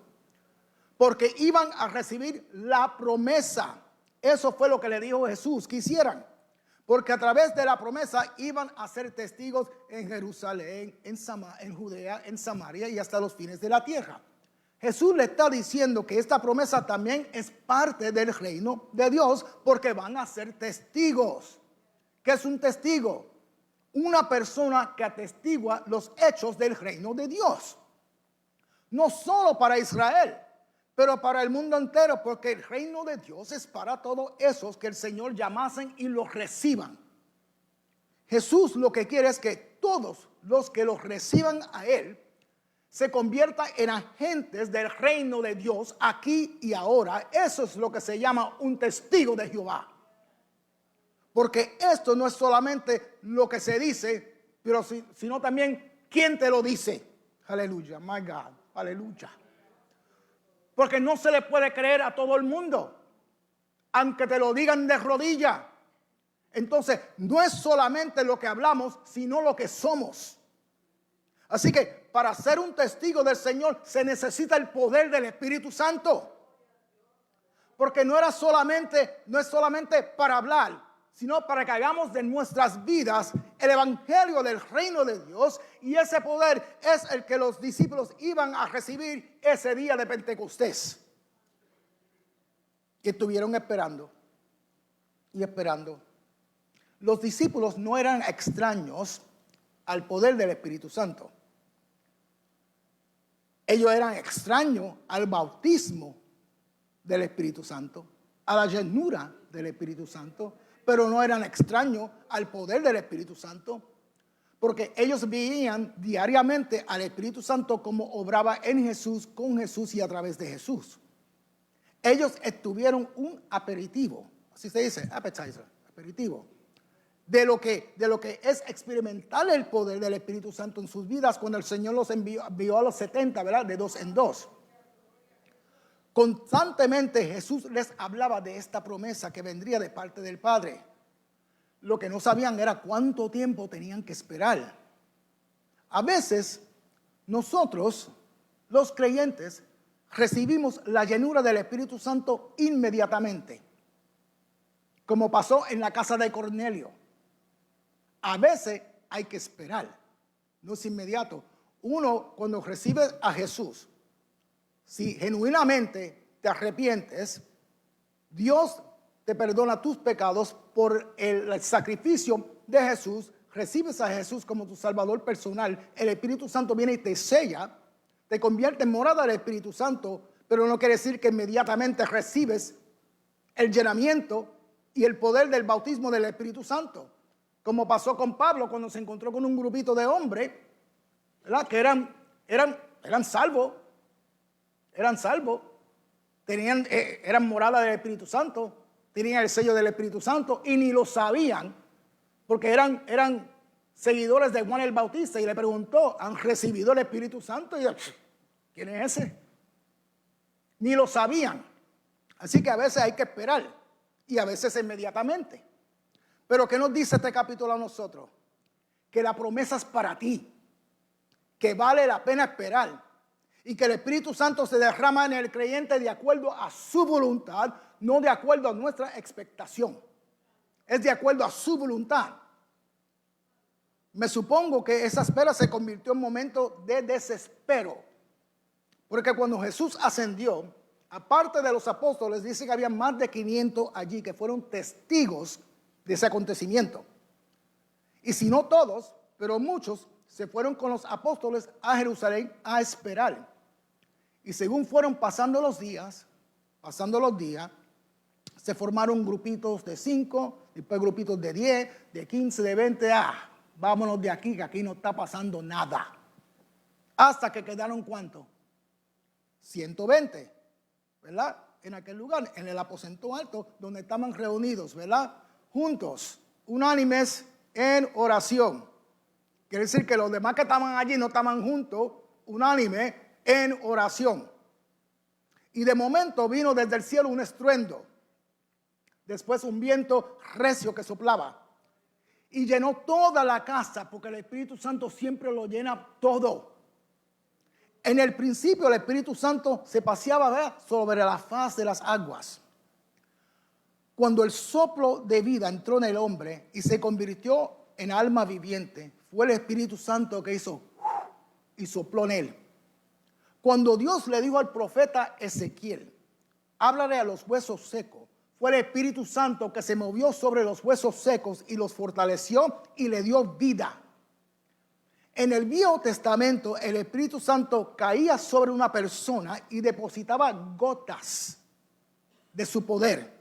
Porque iban a recibir la promesa. Eso fue lo que le dijo Jesús que hicieran. Porque a través de la promesa iban a ser testigos en Jerusalén, en Judea, en Samaria y hasta los fines de la tierra. Jesús le está diciendo que esta promesa también es parte del reino de Dios, porque van a ser testigos. ¿Qué es un testigo? Una persona que atestigua los hechos del reino de Dios. No solo para Israel, pero para el mundo entero, porque el reino de Dios es para todos esos que el Señor llamasen y los reciban. Jesús lo que quiere es que todos los que los reciban a Él se conviertan en agentes del reino de Dios aquí y ahora. Eso es lo que se llama un testigo de Jehová. Porque esto no es solamente lo que se dice, pero sino también quién te lo dice. Aleluya, my God, aleluya. Porque no se le puede creer a todo el mundo, aunque te lo digan de rodillas. Entonces, no es solamente lo que hablamos, sino lo que somos. Así que para ser un testigo del Señor se necesita el poder del Espíritu Santo. Porque no es solamente para hablar, sino para que hagamos de nuestras vidas el evangelio del reino de Dios. Y ese poder es el que los discípulos iban a recibir ese día de Pentecostés. Y estuvieron esperando y esperando. Los discípulos no eran extraños al poder del Espíritu Santo. Ellos eran extraños al bautismo del Espíritu Santo, a la llenura del Espíritu Santo, pero no eran extraños al poder del Espíritu Santo, porque ellos veían diariamente al Espíritu Santo como obraba en Jesús, con Jesús y a través de Jesús. Ellos tuvieron un aperitivo, así se dice, appetizer, aperitivo, de lo que es experimentar el poder del Espíritu Santo en sus vidas cuando el Señor los envió a los 70, ¿verdad? De 2 en 2. Constantemente Jesús les hablaba de esta promesa que vendría de parte del Padre. Lo que no sabían era cuánto tiempo tenían que esperar. A veces nosotros, los creyentes, recibimos la llenura del Espíritu Santo inmediatamente, como pasó en la casa de Cornelio. A veces hay que esperar, no es inmediato. Uno, cuando recibe a Jesús, si genuinamente te arrepientes, Dios te perdona tus pecados por el sacrificio de Jesús. Recibes a Jesús como tu Salvador personal. El Espíritu Santo viene y te sella, te convierte en morada del Espíritu Santo, pero no quiere decir que inmediatamente recibes el llenamiento y el poder del bautismo del Espíritu Santo. Como pasó con Pablo cuando se encontró con un grupito de hombres, ¿verdad? Que eran salvos. Eran salvos, eran morada del Espíritu Santo, tenían el sello del Espíritu Santo y ni lo sabían, porque eran seguidores de Juan el Bautista. Y le preguntó, ¿han recibido el Espíritu Santo? Y yo, ¿quién es ese? Ni lo sabían. Así que a veces hay que esperar y a veces inmediatamente. Pero ¿qué nos dice este capítulo a nosotros? Que la promesa es para ti, que vale la pena esperar. Y que el Espíritu Santo se derrama en el creyente de acuerdo a su voluntad, no de acuerdo a nuestra expectación. Es de acuerdo a su voluntad. Me supongo que esa espera se convirtió en un momento de desespero. Porque cuando Jesús ascendió, aparte de los apóstoles, dice que había más de 500 allí que fueron testigos de ese acontecimiento. Y si no todos, pero muchos se fueron con los apóstoles a Jerusalén a esperar. Y según fueron pasando los días, se formaron grupitos de 5, después grupitos de 10, de 15, de 20. Vámonos de aquí, que aquí no está pasando nada. Hasta que quedaron, ¿cuánto? 120, ¿verdad? En aquel lugar, en el aposento alto, donde estaban reunidos, ¿verdad? Juntos, unánimes en oración. Quiere decir que los demás que estaban allí no estaban juntos, unánimes en oración. Y de momento vino desde el cielo un estruendo, después un viento recio que soplaba y llenó toda la casa, porque el Espíritu Santo siempre lo llena todo. En el principio el Espíritu Santo se paseaba, ¿verdad?, sobre la faz de las aguas. Cuando el soplo de vida entró en el hombre y se convirtió en alma viviente, fue el Espíritu Santo que hizo y sopló en él. Cuando Dios le dijo al profeta Ezequiel, háblale a los huesos secos, fue el Espíritu Santo que se movió sobre los huesos secos y los fortaleció y le dio vida. En el Viejo Testamento, el Espíritu Santo caía sobre una persona y depositaba gotas de su poder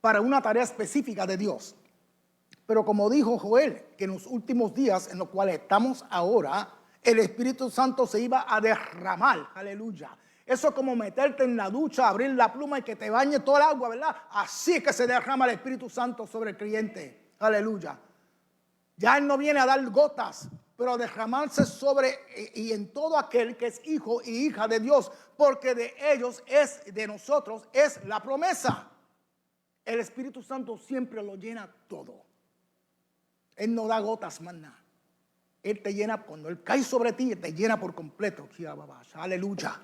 para una tarea específica de Dios. Pero como dijo Joel, que en los últimos días en los cuales estamos ahora, el Espíritu Santo se iba a derramar. Aleluya. Eso es como meterte en la ducha, abrir la pluma y que te bañe todo el agua, ¿verdad? Así es que se derrama el Espíritu Santo sobre el creyente. Aleluya. Ya Él no viene a dar gotas, pero a derramarse sobre y en todo aquel que es hijo y hija de Dios, porque de ellos es, de nosotros es la promesa. El Espíritu Santo siempre lo llena todo. Él no da gotas más nada. Él te llena, cuando Él cae sobre ti, te llena por completo. Aleluya.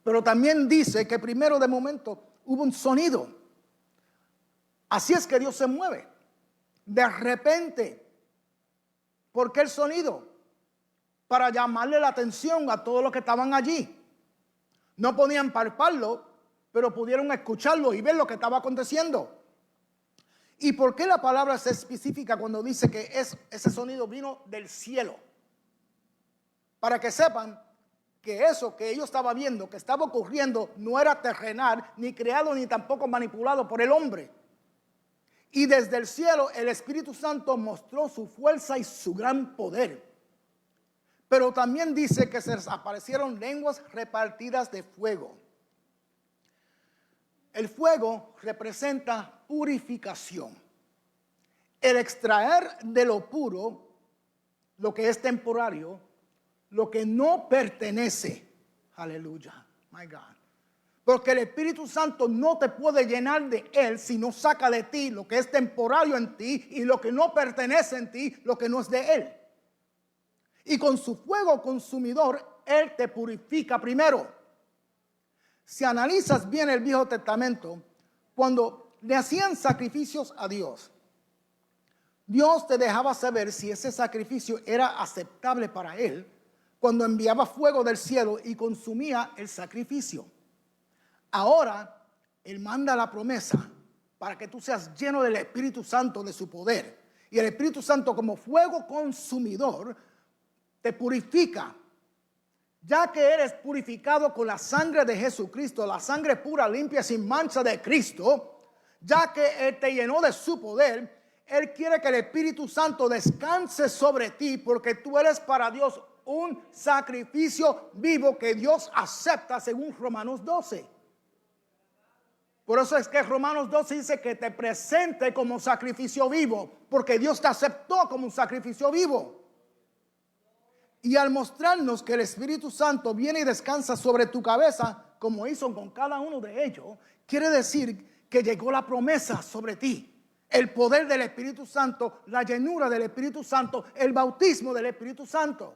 Pero también dice que primero de momento hubo un sonido. Así es que Dios se mueve. De repente. ¿Por qué el sonido? Para llamarle la atención a todos los que estaban allí. No podían palparlo, pero pudieron escucharlo y ver lo que estaba aconteciendo. ¿Y por qué la palabra es específica cuando dice que ese sonido vino del cielo? Para que sepan que eso que ellos estaban viendo, que estaba ocurriendo, no era terrenal, ni creado, ni tampoco manipulado por el hombre. Y desde el cielo el Espíritu Santo mostró su fuerza y su gran poder. Pero también dice que se les aparecieron lenguas repartidas de fuego. El fuego representa purificación. El extraer de lo puro, lo que es temporario, lo que no pertenece. Aleluya, my God. Porque el Espíritu Santo no te puede llenar de Él si no saca de ti lo que es temporario en ti y lo que no pertenece en ti, lo que no es de Él. Y con su fuego consumidor, Él te purifica primero. Si analizas bien el Viejo Testamento, cuando le hacían sacrificios a Dios, Dios te dejaba saber si ese sacrificio era aceptable para Él cuando enviaba fuego del cielo y consumía el sacrificio. Ahora, Él manda la promesa para que tú seas lleno del Espíritu Santo, de su poder. Y el Espíritu Santo, como fuego consumidor, te purifica. Ya que eres purificado con la sangre de Jesucristo, la sangre pura, limpia, sin mancha de Cristo, ya que Él te llenó de su poder, Él quiere que el Espíritu Santo descanse sobre ti, porque tú eres para Dios un sacrificio vivo que Dios acepta según Romanos 12. Por eso es que Romanos 12 dice que te presente como sacrificio vivo, porque Dios te aceptó como un sacrificio vivo. Y al mostrarnos que el Espíritu Santo viene y descansa sobre tu cabeza, como hizo con cada uno de ellos, quiere decir que llegó la promesa sobre ti. El poder del Espíritu Santo, la llenura del Espíritu Santo, el bautismo del Espíritu Santo.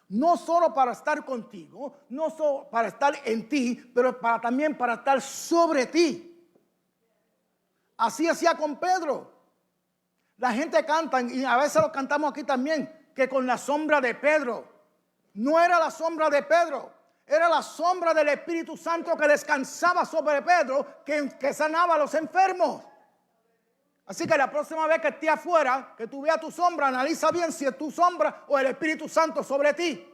No solo para estar contigo, no solo para estar en ti, pero también para estar sobre ti. Así hacía con Pedro. La gente canta, y a veces lo cantamos aquí también, que con la sombra de Pedro. No era la sombra de Pedro, era la sombra del Espíritu Santo que descansaba sobre Pedro, que sanaba a los enfermos. Así que la próxima vez que esté afuera, que tú veas tu sombra, analiza bien si es tu sombra o el Espíritu Santo sobre ti.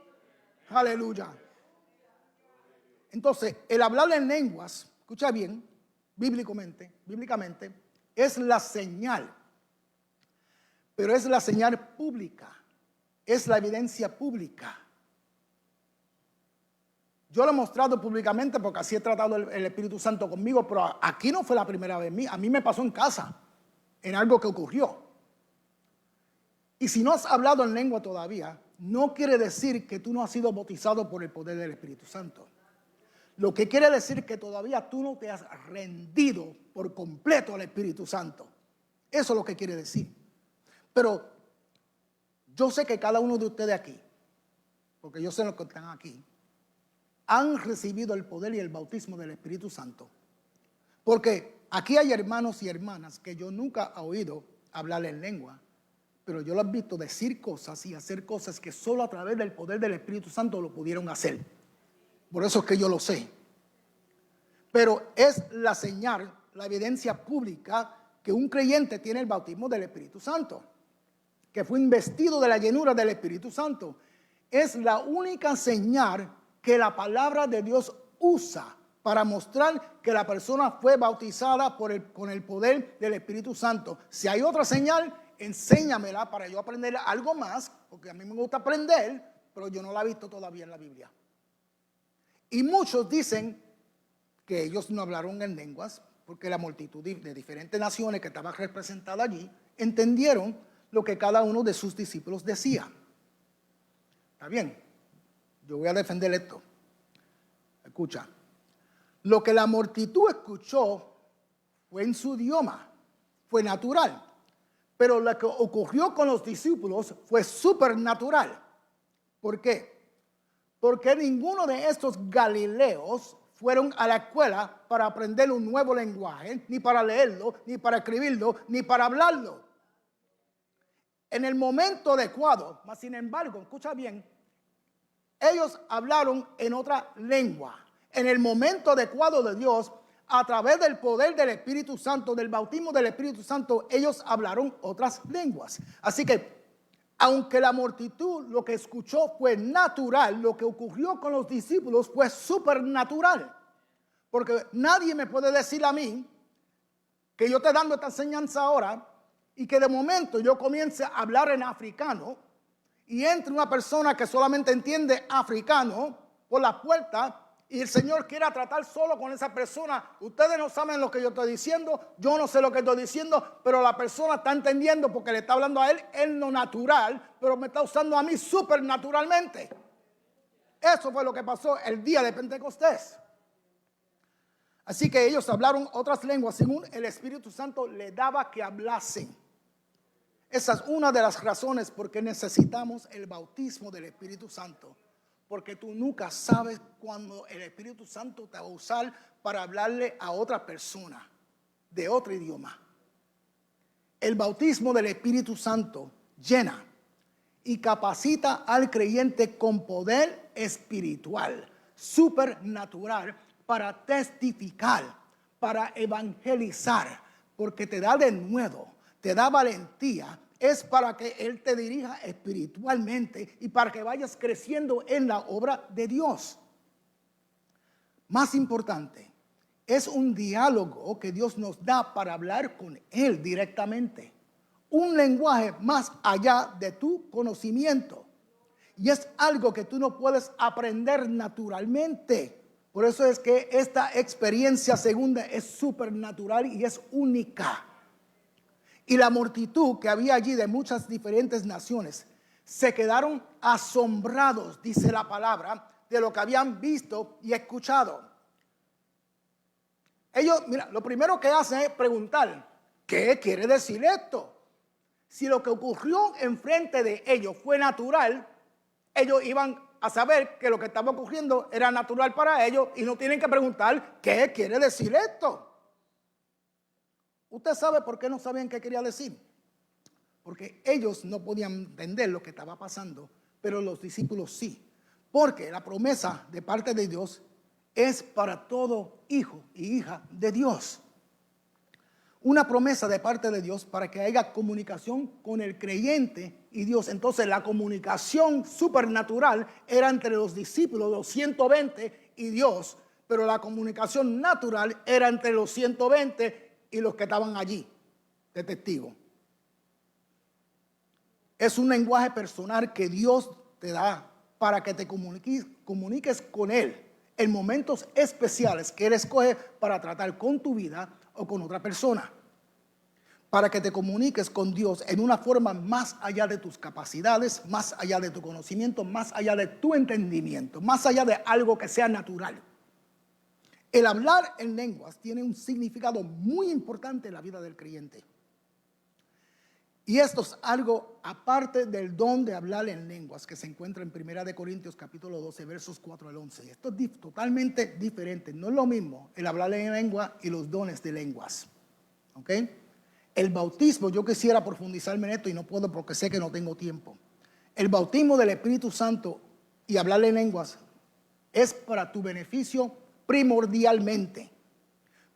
Aleluya. Entonces, el hablar en lenguas, escucha bien, bíblicamente, es la señal. Pero es la señal pública. Es la evidencia pública. Yo lo he mostrado públicamente porque así he tratado el Espíritu Santo conmigo, pero aquí no fue la primera vez. A mí me pasó en casa. En algo que ocurrió. Y si no has hablado en lengua todavía, no quiere decir que tú no has sido bautizado por el poder del Espíritu Santo. Lo que quiere decir que todavía tú no te has rendido por completo al Espíritu Santo. Eso es lo que quiere decir. Pero yo sé que cada uno de ustedes aquí, porque yo sé los que están aquí, han recibido el poder y el bautismo del Espíritu Santo. Porque aquí hay hermanos y hermanas que yo nunca he oído hablar en lengua, pero yo los he visto decir cosas y hacer cosas que solo a través del poder del Espíritu Santo lo pudieron hacer. Por eso es que yo lo sé. Pero es la señal, la evidencia pública que un creyente tiene el bautismo del Espíritu Santo. que fue investido de la llenura del Espíritu Santo. Es la única señal que la palabra de Dios usa para mostrar que la persona fue bautizada con el poder del Espíritu Santo. Si hay otra señal, enséñamela para yo aprender algo más, porque a mí me gusta aprender, pero yo no la he visto todavía en la Biblia. Y muchos dicen que ellos no hablaron en lenguas, porque la multitud de diferentes naciones que estaban representadas allí entendieron lo que cada uno de sus discípulos decía. Está bien, yo voy a defender esto. Escucha, lo que la multitud escuchó fue en su idioma, fue natural, pero lo que ocurrió con los discípulos fue supernatural. ¿Por qué? Porque ninguno de estos galileos fueron a la escuela para aprender un nuevo lenguaje, ni para leerlo, ni para escribirlo, ni para hablarlo. En el momento adecuado, mas sin embargo, escucha bien, ellos hablaron en otra lengua. En el momento adecuado de Dios, a través del poder del Espíritu Santo, del bautismo del Espíritu Santo, ellos hablaron otras lenguas. Así que, aunque la multitud lo que escuchó fue natural, lo que ocurrió con los discípulos fue supernatural. Porque nadie me puede decir a mí que yo esté dando esta enseñanza ahora y que de momento yo comience a hablar en africano y entre una persona que solamente entiende africano por la puerta y el Señor quiera tratar solo con esa persona. Ustedes no saben lo que yo estoy diciendo, yo no sé lo que estoy diciendo, pero la persona está entendiendo porque le está hablando a él en lo natural, pero me está usando a mí supernaturalmente. Eso fue lo que pasó el día de Pentecostés. Así que ellos hablaron otras lenguas según el Espíritu Santo le daba que hablasen. Esa es una de las razones por qué necesitamos el bautismo del Espíritu Santo. Porque tú nunca sabes cuándo el Espíritu Santo te va a usar para hablarle a otra persona de otro idioma. El bautismo del Espíritu Santo llena y capacita al creyente con poder espiritual, supernatural, para testificar, para evangelizar, porque te da de nuevo, te da valentía. Es para que Él te dirija espiritualmente y para que vayas creciendo en la obra de Dios. Más importante, es un diálogo que Dios nos da para hablar con Él directamente. Un lenguaje más allá de tu conocimiento. Y es algo que tú no puedes aprender naturalmente. Por eso es que esta experiencia segunda es supernatural y es única. Y la multitud que había allí de muchas diferentes naciones se quedaron asombrados, dice la palabra, de lo que habían visto y escuchado. Ellos, mira, lo primero que hacen es preguntar, ¿qué quiere decir esto? Si lo que ocurrió enfrente de ellos fue natural, ellos iban a saber que lo que estaba ocurriendo era natural para ellos y no tienen que preguntar, ¿qué quiere decir esto? ¿Usted sabe por qué no sabían qué quería decir? Porque ellos no podían entender lo que estaba pasando, pero los discípulos sí. Porque la promesa de parte de Dios es para todo hijo y hija de Dios. Una promesa de parte de Dios para que haya comunicación con el creyente y Dios. Entonces la comunicación supernatural era entre los discípulos, los 120 y Dios. Pero la comunicación natural era entre los 120 y los que estaban allí, de testigos. Es un lenguaje personal que Dios te da para que te comuniques con Él en momentos especiales que Él escoge para tratar con tu vida o con otra persona. Para que te comuniques con Dios en una forma más allá de tus capacidades, más allá de tu conocimiento, más allá de tu entendimiento, más allá de algo que sea natural. El hablar en lenguas tiene un significado muy importante en la vida del creyente. Y esto es algo aparte del don de hablar en lenguas que se encuentra en 1 Corintios capítulo 12, versos 4 al 11. Esto es totalmente diferente. No es lo mismo el hablar en lengua y los dones de lenguas. ¿Ok? El bautismo, yo quisiera profundizarme en esto y no puedo porque sé que no tengo tiempo. El bautismo del Espíritu Santo y hablar en lenguas es para tu beneficio primordialmente.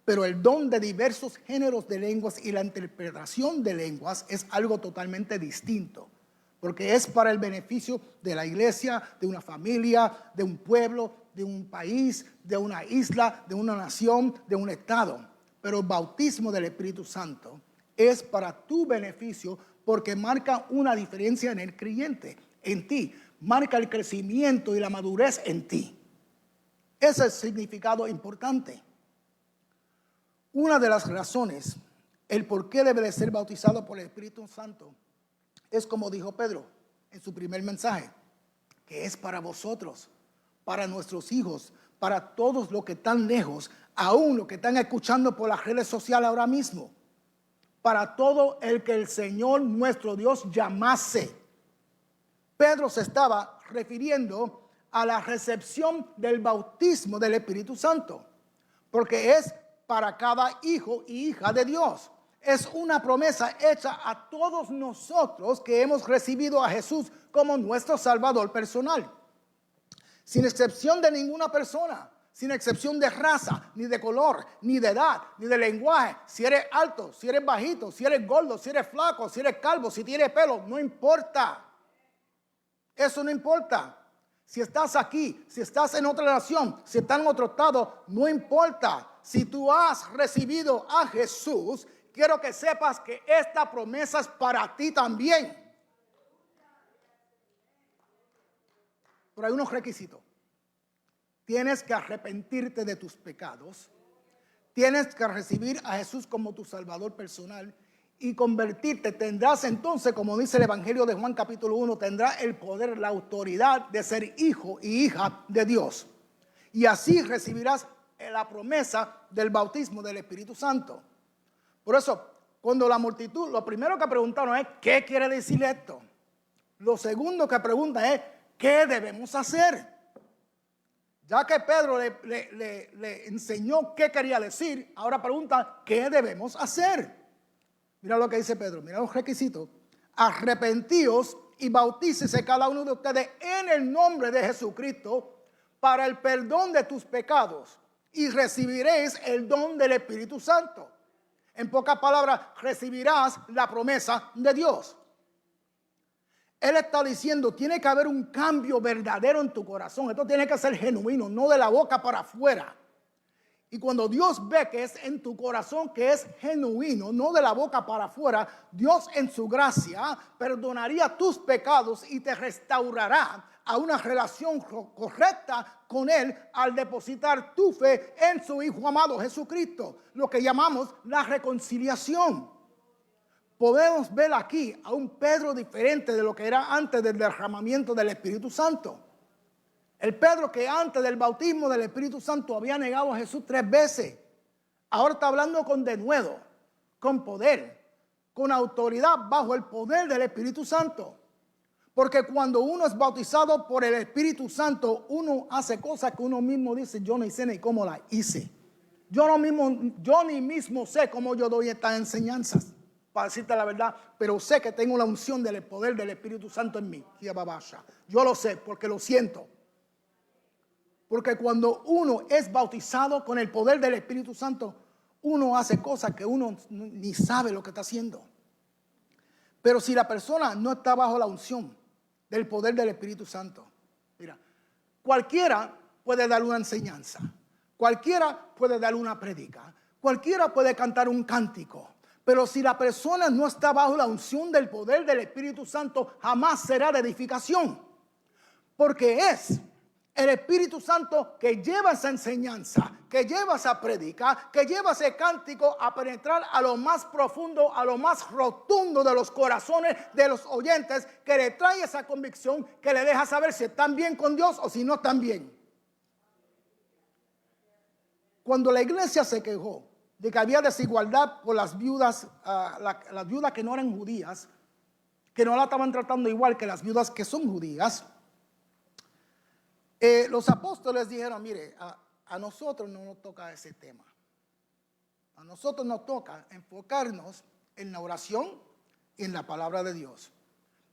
Pero el don de diversos géneros de lenguas y la interpretación de lenguas es algo totalmente distinto, porque es para el beneficio de la iglesia, de una familia, de un pueblo, de un país, de una isla, de una nación, de un estado. Pero el bautismo del Espíritu Santo es para tu beneficio, porque marca una diferencia en el creyente, en ti. Marca el crecimiento y la madurez en ti. Ese es el significado importante. Una de las razones, el por qué debe de ser bautizado por el Espíritu Santo, es como dijo Pedro en su primer mensaje, que es para vosotros, para nuestros hijos, para todos los que están lejos, aún los que están escuchando por las redes sociales ahora mismo, para todo el que el Señor nuestro Dios llamase. Pedro se estaba refiriendo a la recepción del bautismo del Espíritu Santo, porque es para cada hijo y hija de Dios. Es una promesa hecha a todos nosotros que hemos recibido a Jesús como nuestro Salvador personal, sin excepción de ninguna persona, sin excepción de raza, ni de color, ni de edad, ni de lenguaje. Si eres alto, si eres bajito, si eres gordo, si eres flaco, si eres calvo, si tienes pelo, no importa. Eso no importa. Si estás aquí, si estás en otra nación, si estás en otro estado, no importa. Si tú has recibido a Jesús, quiero que sepas que esta promesa es para ti también. Pero hay unos requisitos. Tienes que arrepentirte de tus pecados. Tienes que recibir a Jesús como tu Salvador personal y convertirte. Tendrás entonces, como dice el Evangelio de Juan capítulo 1, tendrás el poder, la autoridad de ser hijo y hija de Dios. Y así recibirás la promesa del bautismo del Espíritu Santo. Por eso, cuando la multitud, lo primero que preguntaron es, ¿qué quiere decir esto? Lo segundo que preguntan es, ¿qué debemos hacer? Ya que Pedro le enseñó qué quería decir, ahora pregunta, ¿qué debemos hacer? Mira lo que dice Pedro, mira los requisitos. Arrepentíos y bautícese cada uno de ustedes en el nombre de Jesucristo para el perdón de tus pecados y recibiréis el don del Espíritu Santo. En pocas palabras, recibirás la promesa de Dios. Él está diciendo, tiene que haber un cambio verdadero en tu corazón. Esto tiene que ser genuino, no de la boca para afuera. Y cuando Dios ve que es en tu corazón, que es genuino, no de la boca para afuera, Dios en su gracia perdonaría tus pecados y te restaurará a una relación correcta con Él al depositar tu fe en su Hijo amado Jesucristo, lo que llamamos la reconciliación. Podemos ver aquí a un Pedro diferente de lo que era antes del derramamiento del Espíritu Santo. El Pedro que antes del bautismo del Espíritu Santo había negado a Jesús 3 veces, ahora está hablando con denuedo, con poder, con autoridad bajo el poder del Espíritu Santo. Porque cuando uno es bautizado por el Espíritu Santo, uno hace cosas que uno mismo dice, yo no hice ni cómo la hice. Yo ni mismo sé cómo yo doy estas enseñanzas, para decirte la verdad, pero sé que tengo la unción del poder del Espíritu Santo en mí. Yo lo sé porque lo siento. Porque cuando uno es bautizado con el poder del Espíritu Santo, uno hace cosas que uno ni sabe lo que está haciendo. Pero si la persona no está bajo la unción del poder del Espíritu Santo, mira, cualquiera puede dar una enseñanza, cualquiera puede dar una prédica, cualquiera puede cantar un cántico, pero si la persona no está bajo la unción del poder del Espíritu Santo, jamás será de edificación, porque es el Espíritu Santo que lleva esa enseñanza, que lleva esa prédica, que lleva ese cántico a penetrar a lo más profundo, a lo más rotundo de los corazones de los oyentes, que le trae esa convicción, que le deja saber si están bien con Dios o si no están bien. Cuando la iglesia se quejó de que había desigualdad por las viudas, las viudas que no eran judías, que no la estaban tratando igual que las viudas que son judías, los apóstoles dijeron, mire, a nosotros no nos toca ese tema. A nosotros nos toca enfocarnos en la oración y en la palabra de Dios.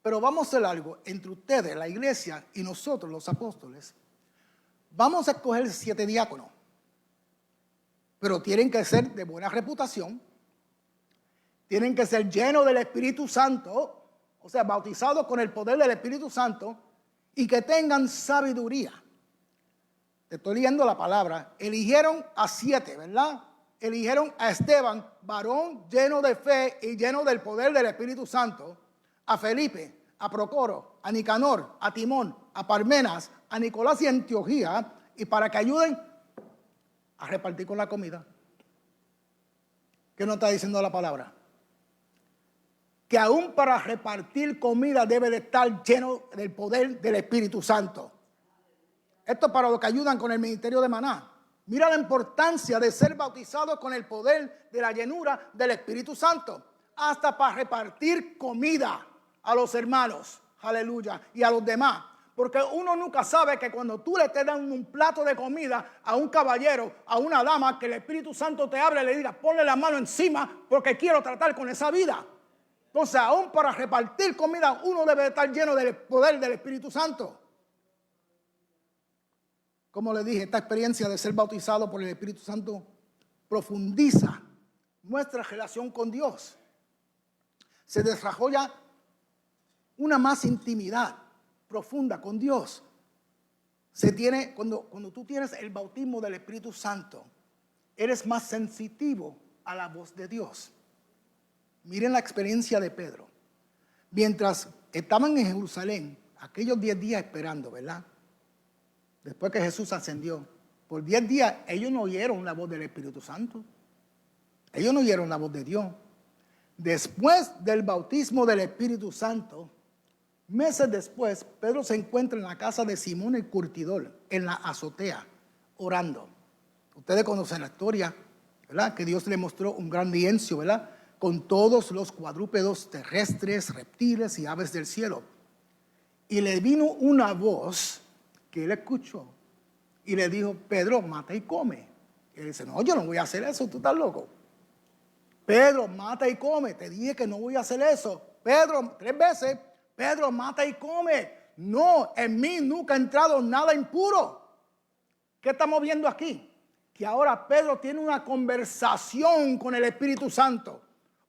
Pero vamos a hacer algo entre ustedes, la iglesia, y nosotros, los apóstoles. Vamos a escoger 7 diáconos. pero tienen que ser de buena reputación, tienen que ser llenos del Espíritu Santo, o sea, bautizados con el poder del Espíritu Santo, y que tengan sabiduría. Te estoy leyendo la palabra. Eligieron a 7, ¿verdad? Eligieron a Esteban, varón lleno de fe y lleno del poder del Espíritu Santo, a Felipe, a Procoro, a Nicanor, a Timón, a Parmenas, a Nicolás y Antioquía, y para que ayuden a repartir con la comida. ¿Qué nos está diciendo la palabra? Que aún para repartir comida debe de estar lleno del poder del Espíritu Santo. Esto para los que ayudan con el ministerio de Maná. Mira la importancia de ser bautizados con el poder de la llenura del Espíritu Santo. Hasta para repartir comida a los hermanos, aleluya, y a los demás. Porque uno nunca sabe que cuando tú le estés dando un plato de comida a un caballero, a una dama, que el Espíritu Santo te hable y le diga, ponle la mano encima porque quiero tratar con esa vida. Entonces, aún para repartir comida, uno debe estar lleno del poder del Espíritu Santo. Como le dije, esta experiencia de ser bautizado por el Espíritu Santo profundiza nuestra relación con Dios. Se desarrolla una más intimidad profunda con Dios. Cuando tú tienes el bautismo del Espíritu Santo, eres más sensitivo a la voz de Dios. Miren la experiencia de Pedro. Mientras estaban en Jerusalén, aquellos 10 días esperando, ¿verdad? Después que Jesús ascendió, por 10 días ellos no oyeron la voz del Espíritu Santo. Ellos no oyeron la voz de Dios. Después del bautismo del Espíritu Santo, meses después, Pedro se encuentra en la casa de Simón el curtidor, en la azotea, orando. Ustedes conocen la historia, ¿verdad? Que Dios le mostró un gran lienzo, ¿verdad? Con todos los cuadrúpedos terrestres, reptiles y aves del cielo. Y le vino una voz que él escuchó y le dijo, Pedro, mata y come. Y él dice, no, yo no voy a hacer eso, tú estás loco. Pedro, mata y come. Te dije que no voy a hacer eso. Pedro, 3 veces, Pedro, mata y come. No, en mí nunca ha entrado nada impuro. ¿Qué estamos viendo aquí? Que ahora Pedro tiene una conversación con el Espíritu Santo.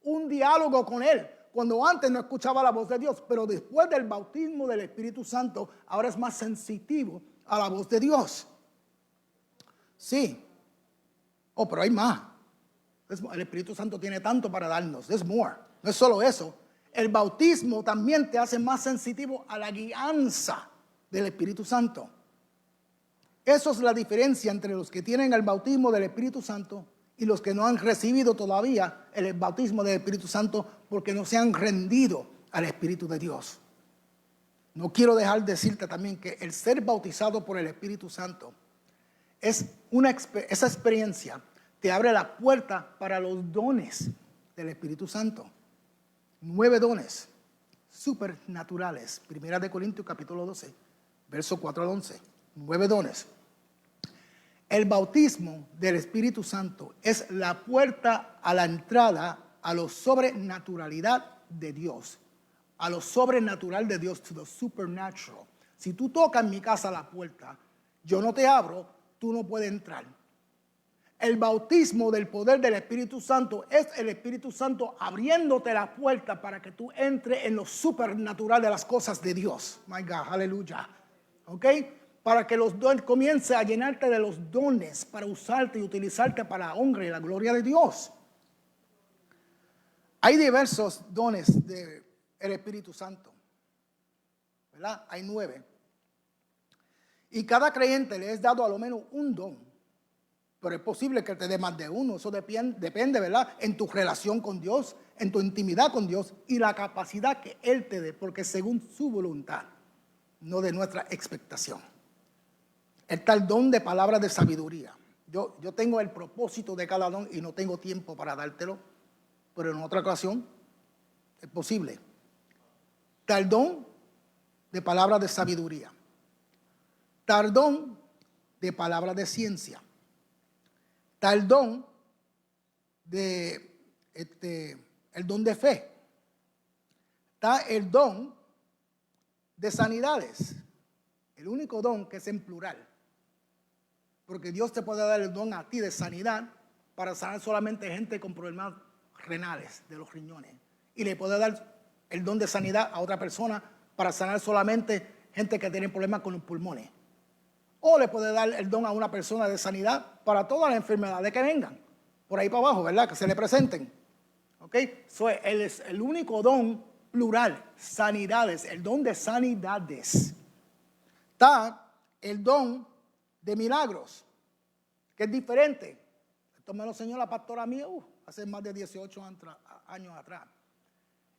Un diálogo con él, cuando antes no escuchaba la voz de Dios, pero después del bautismo del Espíritu Santo, ahora es más sensitivo a la voz de Dios. Sí. Oh, pero hay más. El Espíritu Santo tiene tanto para darnos. There's more. No es solo eso. El bautismo también te hace más sensitivo a la guianza del Espíritu Santo. Eso es la diferencia entre los que tienen el bautismo del Espíritu Santo y los que no han recibido todavía el bautismo del Espíritu Santo porque no se han rendido al Espíritu de Dios. No quiero dejar de decirte también que el ser bautizado por el Espíritu Santo esa experiencia te abre la puerta para los dones del Espíritu Santo. 9 dones supernaturales. 1 Corintios capítulo 12, verso 4 al 11. 9 dones. El bautismo del Espíritu Santo es la puerta a la entrada a la sobrenaturalidad de Dios. A lo sobrenatural de Dios, to the supernatural. Si tú tocas en mi casa la puerta, yo no te abro, tú no puedes entrar. El bautismo del poder del Espíritu Santo es el Espíritu Santo abriéndote la puerta para que tú entres en lo supernatural de las cosas de Dios. My God, aleluya. ¿Ok? Para que los dones comience a llenarte de los dones para usarte y utilizarte para la honra y la gloria de Dios. Hay diversos dones del Espíritu Santo, ¿verdad? Hay 9. Y cada creyente le es dado a lo menos un don. Pero es posible que te dé más de uno. Eso depende, ¿verdad? En tu relación con Dios, en tu intimidad con Dios y la capacidad que Él te dé, porque según su voluntad, no de nuestra expectación. Está el don de palabras de sabiduría. Yo tengo el propósito de cada don y no tengo tiempo para dártelo, pero en otra ocasión es posible. Está el don de palabras de sabiduría. Está el don de palabras de ciencia. Está el don de el don de fe. Está el don de sanidades. El único don que es en plural. Porque Dios te puede dar el don a ti de sanidad para sanar solamente gente con problemas renales de los riñones. Y le puede dar el don de sanidad a otra persona para sanar solamente gente que tiene problemas con los pulmones. O le puede dar el don a una persona de sanidad para todas las enfermedades que vengan. Por ahí para abajo, ¿verdad? Que se le presenten. ¿Ok? So, él es el único don plural, sanidades, el don de sanidades. Está el don de milagros, que es diferente. Esto me lo enseñó la pastora mía hace más de 18 años atrás.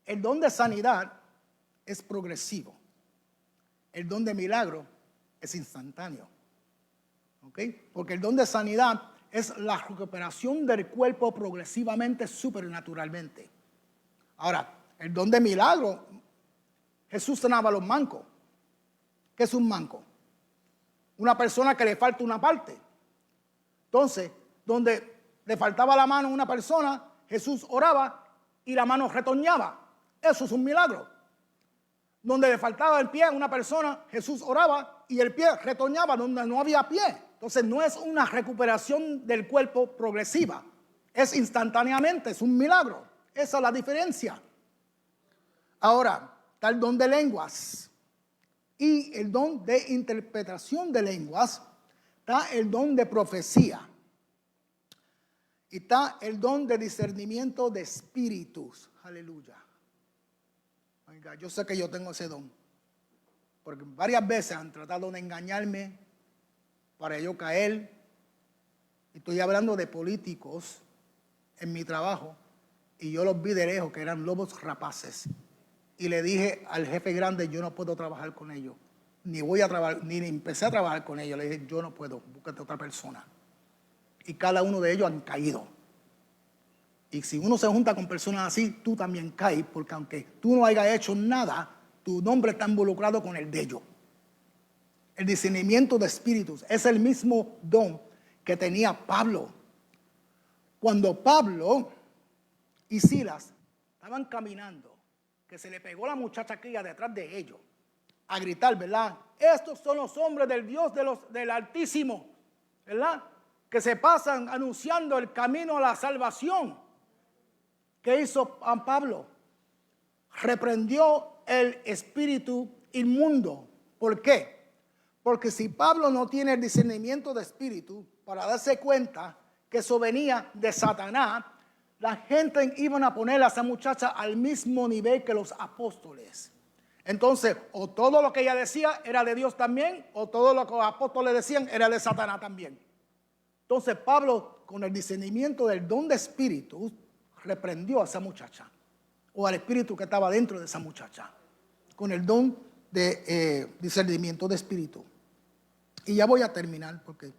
El don de sanidad es progresivo. El don de milagro es instantáneo. ¿Ok? Porque el don de sanidad es la recuperación del cuerpo progresivamente, supernaturalmente. Ahora, el don de milagro, Jesús sanaba a los mancos. ¿Qué es un manco? Una persona que le falta una parte. Entonces, donde le faltaba la mano a una persona, Jesús oraba y la mano retoñaba. Eso es un milagro. Donde le faltaba el pie a una persona, Jesús oraba y el pie retoñaba donde no había pie. Entonces no es una recuperación del cuerpo progresiva. Es instantáneamente, es un milagro. Esa es la diferencia. Ahora, está el don de lenguas. Y el don de interpretación de lenguas. Está el don de profecía. Y está el don de discernimiento de espíritus. Aleluya. Oiga, yo sé que yo tengo ese don. Porque varias veces han tratado de engañarme para yo caer. Y estoy hablando de políticos en mi trabajo. Y yo los vi de lejos, que eran lobos rapaces. Y le dije al jefe grande, yo no puedo trabajar con ellos. Ni voy a trabajar, ni empecé a trabajar con ellos. Le dije, yo no puedo, búscate otra persona. Y cada uno de ellos han caído. Y si uno se junta con personas así, tú también caes, porque aunque tú no hayas hecho nada, tu nombre está involucrado con el de ellos. El discernimiento de espíritus es el mismo don que tenía Pablo. Cuando Pablo y Silas estaban caminando, que se le pegó la muchacha aquella detrás de ellos, a gritar, ¿verdad? Estos son los hombres del Dios del Altísimo, ¿verdad? Que se pasan anunciando el camino a la salvación. ¿Qué hizo Pablo? Reprendió el espíritu inmundo. ¿Por qué? Porque si Pablo no tiene el discernimiento de espíritu para darse cuenta que eso venía de Satanás, la gente iban a poner a esa muchacha al mismo nivel que los apóstoles. Entonces, o todo lo que ella decía era de Dios también, o todo lo que los apóstoles decían era de Satanás también. Entonces Pablo, con el discernimiento del don de espíritu, reprendió a esa muchacha, o al espíritu que estaba dentro de esa muchacha, con el don de discernimiento de espíritu. Y ya voy a terminar porque,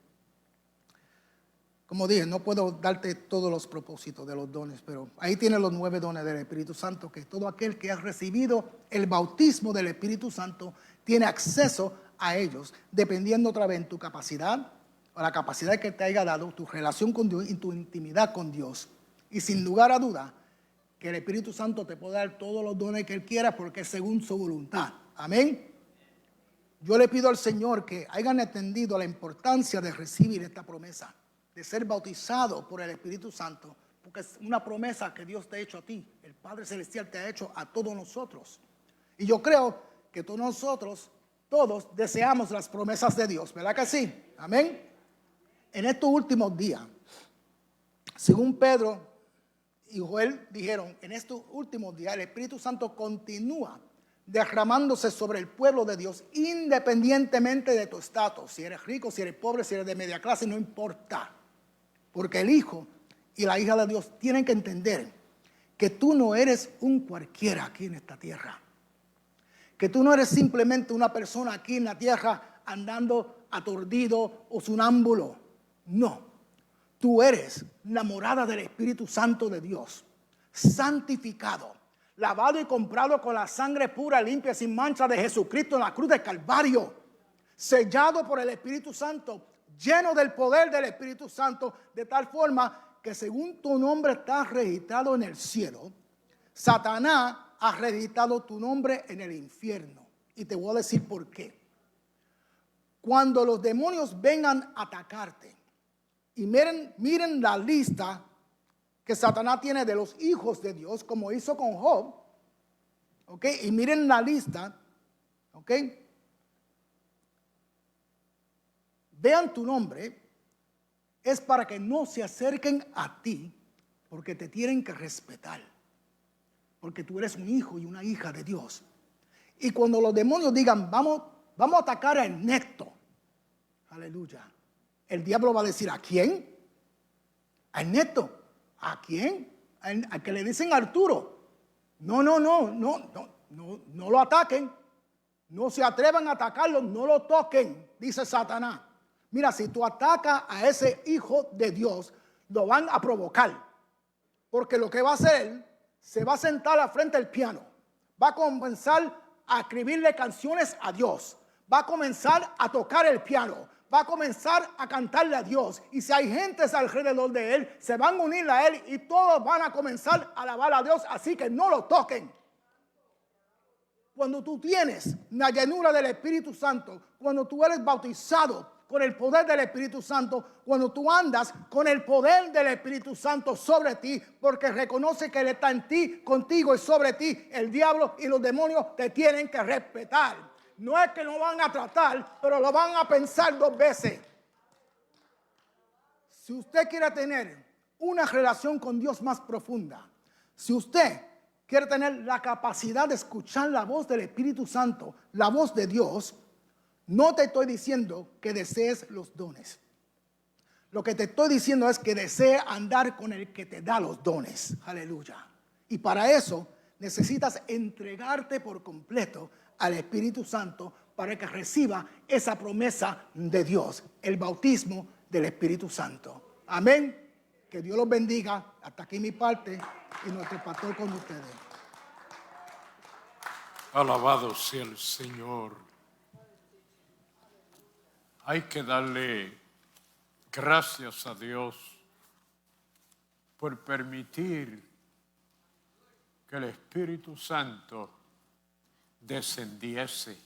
como dije, no puedo darte todos los propósitos de los dones, pero ahí tienes los 9 dones del Espíritu Santo, que todo aquel que ha recibido el bautismo del Espíritu Santo tiene acceso a ellos, dependiendo otra vez en tu capacidad, o la capacidad que te haya dado, tu relación con Dios y tu intimidad con Dios. Y sin lugar a duda, que el Espíritu Santo te puede dar todos los dones que Él quiera porque es según su voluntad. Amén. Yo le pido al Señor que hayan entendido la importancia de recibir esta promesa, de ser bautizado por el Espíritu Santo, porque es una promesa que Dios te ha hecho a ti, el Padre Celestial te ha hecho a todos nosotros. Y yo creo que todos nosotros, todos deseamos las promesas de Dios, ¿verdad que sí? Amén. En estos últimos días, según Pedro y Joel dijeron, en estos últimos días el Espíritu Santo continúa derramándose sobre el pueblo de Dios independientemente de tu estatus. Si eres rico, si eres pobre, si eres de media clase, no importa. Porque el hijo y la hija de Dios tienen que entender que tú no eres un cualquiera aquí en esta tierra. Que tú no eres simplemente una persona aquí en la tierra andando aturdido o sonámbulo. No. Tú eres la morada del Espíritu Santo de Dios, santificado, lavado y comprado con la sangre pura, limpia, sin mancha de Jesucristo en la cruz del Calvario, sellado por el Espíritu Santo, lleno del poder del Espíritu Santo, de tal forma que según tu nombre está registrado en el cielo, Satanás ha registrado tu nombre en el infierno. Y te voy a decir por qué. Cuando los demonios vengan a atacarte Y miren la lista que Satanás tiene de los hijos de Dios, como hizo con Job. ¿Ok? Y miren la lista. ¿Ok? Vean tu nombre. Es para que no se acerquen a ti, porque te tienen que respetar. Porque tú eres un hijo y una hija de Dios. Y cuando los demonios digan, vamos a atacar a Ernesto. Aleluya. El diablo va a decir, ¿a quién? A Ernesto. ¿A quién? A que le dicen Arturo. No lo ataquen. No se atrevan a atacarlo, no lo toquen, dice Satanás. Mira, si tú atacas a ese hijo de Dios, lo van a provocar. Porque lo que va a hacer, se va a sentar al frente del piano. Va a comenzar a escribirle canciones a Dios. Va a comenzar a tocar el piano. Va a comenzar a cantarle a Dios. Y si hay gentes alrededor de él, se van a unir a él y todos van a comenzar a alabar a Dios. Así que no lo toquen. Cuando tú tienes la llenura del Espíritu Santo, cuando tú eres bautizado con el poder del Espíritu Santo, cuando tú andas con el poder del Espíritu Santo sobre ti, porque reconoce que Él está en ti, contigo y sobre ti, el diablo y los demonios te tienen que respetar. No es que no van a tratar, pero lo van a pensar 2 veces. Si usted quiere tener una relación con Dios más profunda, si usted quiere tener la capacidad de escuchar la voz del Espíritu Santo, la voz de Dios, no te estoy diciendo que desees los dones. Lo que te estoy diciendo es que desees andar con el que te da los dones. Aleluya. Y para eso necesitas entregarte por completo al Espíritu Santo para que reciba esa promesa de Dios, el bautismo del Espíritu Santo. Amén. Que Dios los bendiga. Hasta aquí mi parte y nuestro pastor con ustedes. Alabado sea el Señor. Hay que darle gracias a Dios por permitir que el Espíritu Santo descendiese,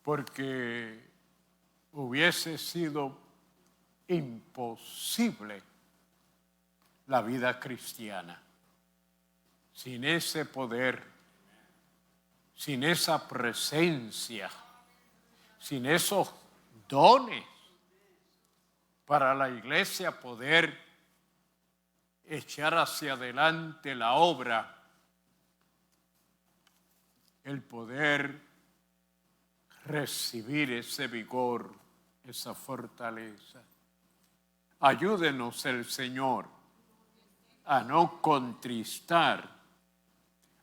porque hubiese sido imposible la vida cristiana sin ese poder, sin esa presencia, sin esos dones para la iglesia poder echar hacia adelante la obra, el poder recibir ese vigor, esa fortaleza. Ayúdenos el Señor a no contristar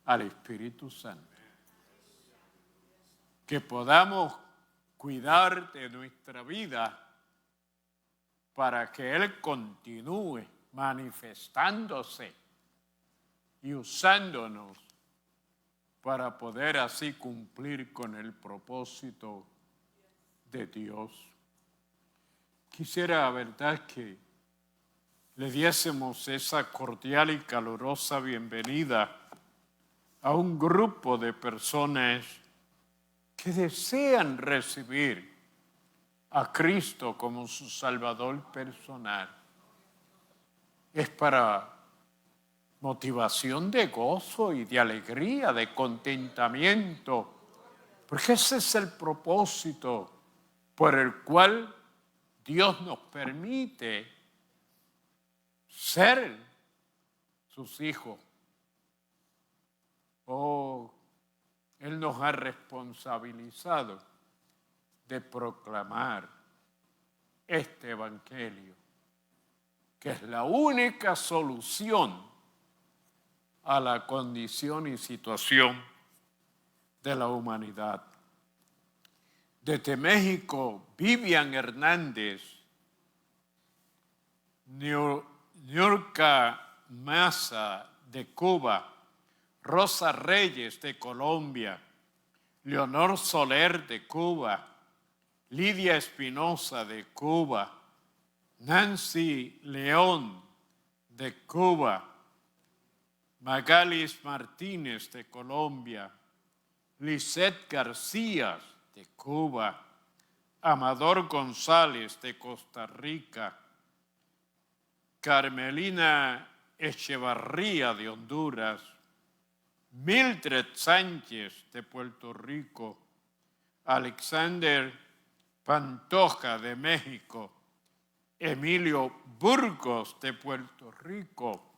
al Espíritu Santo. Que podamos cuidar de nuestra vida para que Él continúe manifestándose y usándonos para poder así cumplir con el propósito de Dios. Quisiera, verdad, que le diésemos esa cordial y calurosa bienvenida a un grupo de personas que desean recibir a Cristo como su Salvador personal. Es para motivación de gozo y de alegría, de contentamiento, porque ese es el propósito por el cual Dios nos permite ser sus hijos. Él nos ha responsabilizado de proclamar este evangelio, que es la única solución a la condición y situación de la humanidad. Desde México, Vivian Hernández, Niurka Maza de Cuba, Rosa Reyes de Colombia, Leonor Soler de Cuba, Lidia Espinosa de Cuba, Nancy León de Cuba, Magalis Martínez de Colombia, Lisette García de Cuba, Amador González de Costa Rica, Carmelina Echevarría de Honduras, Mildred Sánchez de Puerto Rico, Alexander Pantoja de México, Emilio Burgos de Puerto Rico,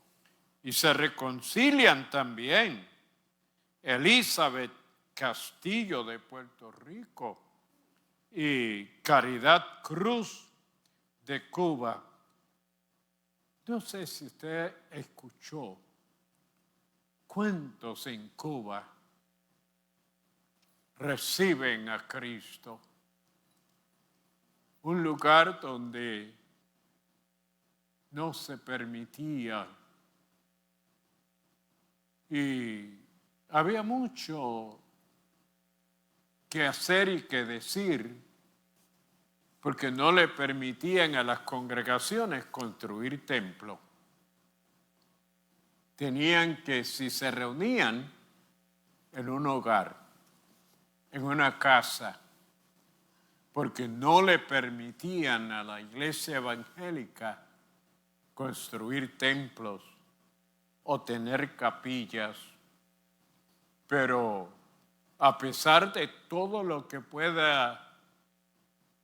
y se reconcilian también Elizabeth Castillo de Puerto Rico y Caridad Cruz de Cuba. No sé si usted escuchó cuántos en Cuba reciben a Cristo. Un lugar donde no se permitía y había mucho que hacer y que decir, porque no le permitían a las congregaciones construir templos. Tenían que, si se reunían en un hogar, en una casa, porque no le permitían a la iglesia evangélica construir templos o tener capillas. Pero a pesar de todo lo que pueda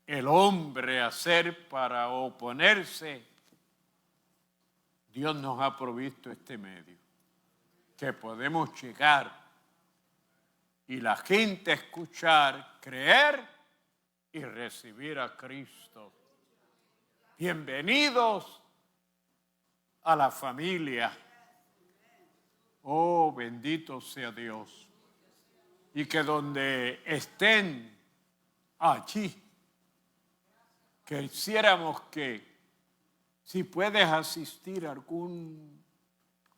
el hombre hacer para oponerse, Dios nos ha provisto este medio, que podemos llegar y la gente escuchar, creer y recibir a Cristo. Bienvenidos a la familia. Oh, bendito sea Dios. Y que donde estén allí, que hiciéramos que, si puedes asistir a algún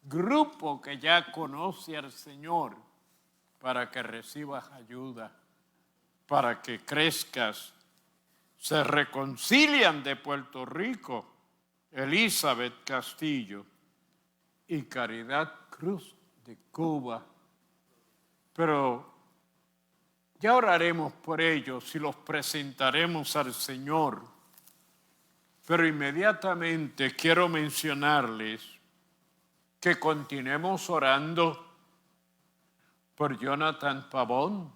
grupo que ya conoce al Señor, para que recibas ayuda, para que crezcas. Se reconcilian de Puerto Rico Elizabeth Castillo y Caridad Cruz de Cuba. Pero ya oraremos por ellos y los presentaremos al Señor. Pero inmediatamente quiero mencionarles que continuemos orando por Jonathan Pavón.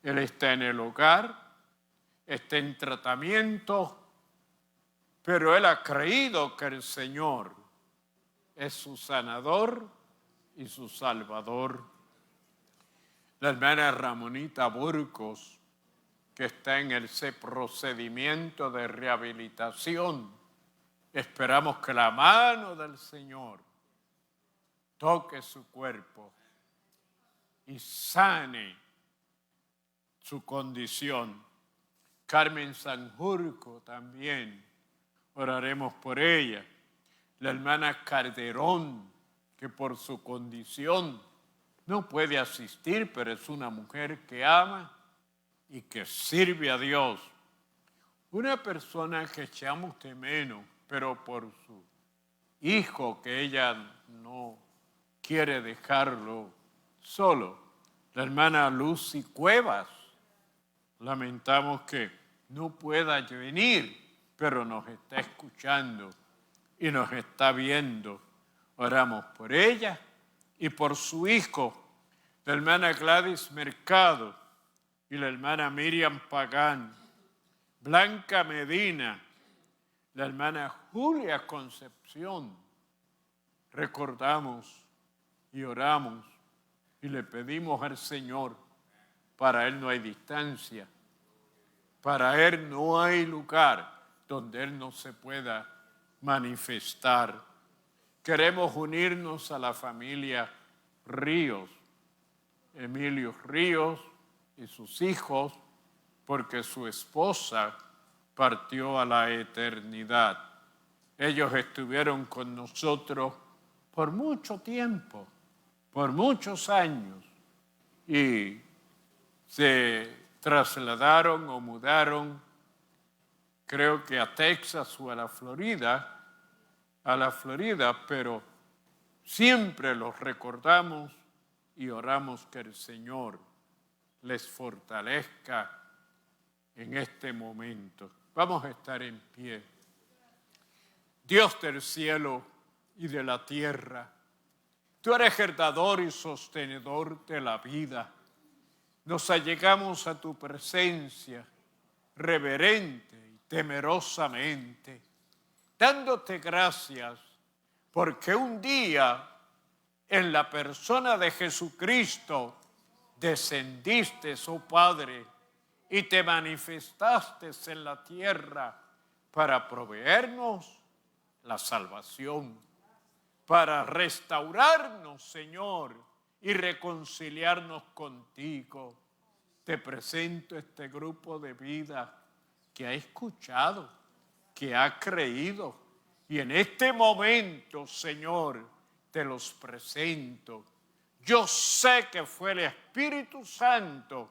Él está en el hogar, está en tratamiento, pero él ha creído que el Señor es su sanador y su salvador. La hermana Ramonita Burgos, que está en ese procedimiento de rehabilitación, esperamos que la mano del Señor toque su cuerpo y sane su condición. Carmen Sanjurjo también, oraremos por ella. La hermana Calderón, que por su condición no puede asistir, pero es una mujer que ama y que sirve a Dios. Una persona que echamos de menos, pero por su hijo, que ella no quiere dejarlo solo. La hermana Lucy Cuevas, lamentamos que no pueda venir, pero nos está escuchando y nos está viendo. Oramos por ella y por su hijo, la hermana Gladys Mercado y la hermana Miriam Pagán, Blanca Medina, la hermana Julia Concepción. Recordamos y oramos y le pedimos al Señor. Para Él no hay distancia, para Él no hay lugar donde Él no se pueda manifestar. Queremos unirnos a la familia Ríos, Emilio Ríos y sus hijos, porque su esposa partió a la eternidad. Ellos estuvieron con nosotros por mucho tiempo, por muchos años, y se trasladaron o mudaron, creo que a Texas o a la Florida, pero siempre los recordamos y oramos que el Señor les fortalezca en este momento. Vamos a estar en pie. Dios del cielo y de la tierra, tú eres el dador y sostenedor de la vida. Nos allegamos a tu presencia reverente y temerosamente, dándote gracias porque un día en la persona de Jesucristo descendiste, oh Padre, y te manifestaste en la tierra para proveernos la salvación, para restaurarnos, Señor, y reconciliarnos contigo. Te presento este grupo de vida que ha escuchado, que ha creído, y en este momento, Señor, te los presento. Yo sé que fue el Espíritu Santo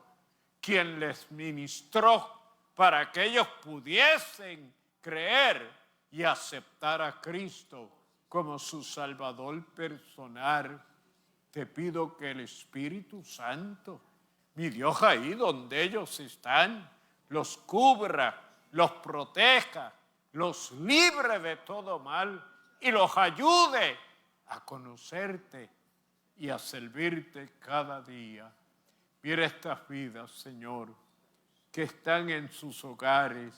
quien les ministró para que ellos pudiesen creer y aceptar a Cristo como su Salvador personal. Te pido que el Espíritu Santo, mi Dios, ahí donde ellos están, los cubra, los proteja, los libre de todo mal y los ayude a conocerte y a servirte cada día. Mira estas vidas, Señor, que están en sus hogares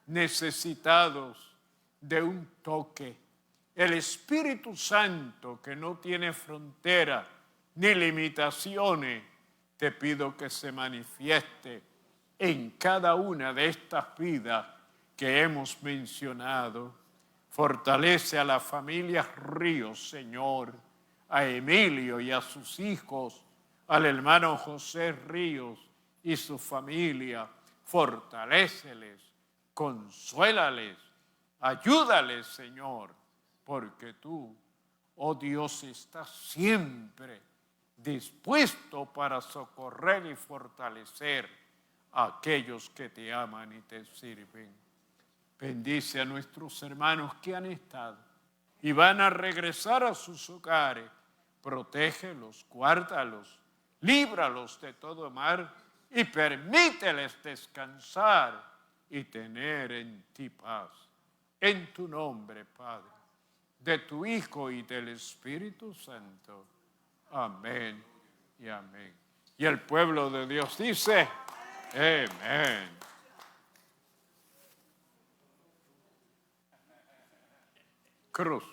necesitados de un toque. El Espíritu Santo, que no tiene frontera ni limitaciones, te pido que se manifieste en cada una de estas vidas que hemos mencionado. Fortalece a la familia Ríos, Señor, a Emilio y a sus hijos, al hermano José Ríos y su familia. Fortaléceles, consuélales, ayúdales, Señor, porque tú, oh Dios, estás siempre dispuesto para socorrer y fortalecer a aquellos que te aman y te sirven. Bendice a nuestros hermanos que han estado y van a regresar a sus hogares. Protégelos, guárdalos, líbralos de todo mal y permíteles descansar y tener en ti paz. En tu nombre, Padre, de tu Hijo y del Espíritu Santo. Amén y amén. Y el pueblo de Dios dice, amén. Cruz.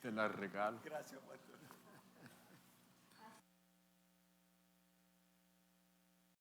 Te la regalo. Gracias, pastor.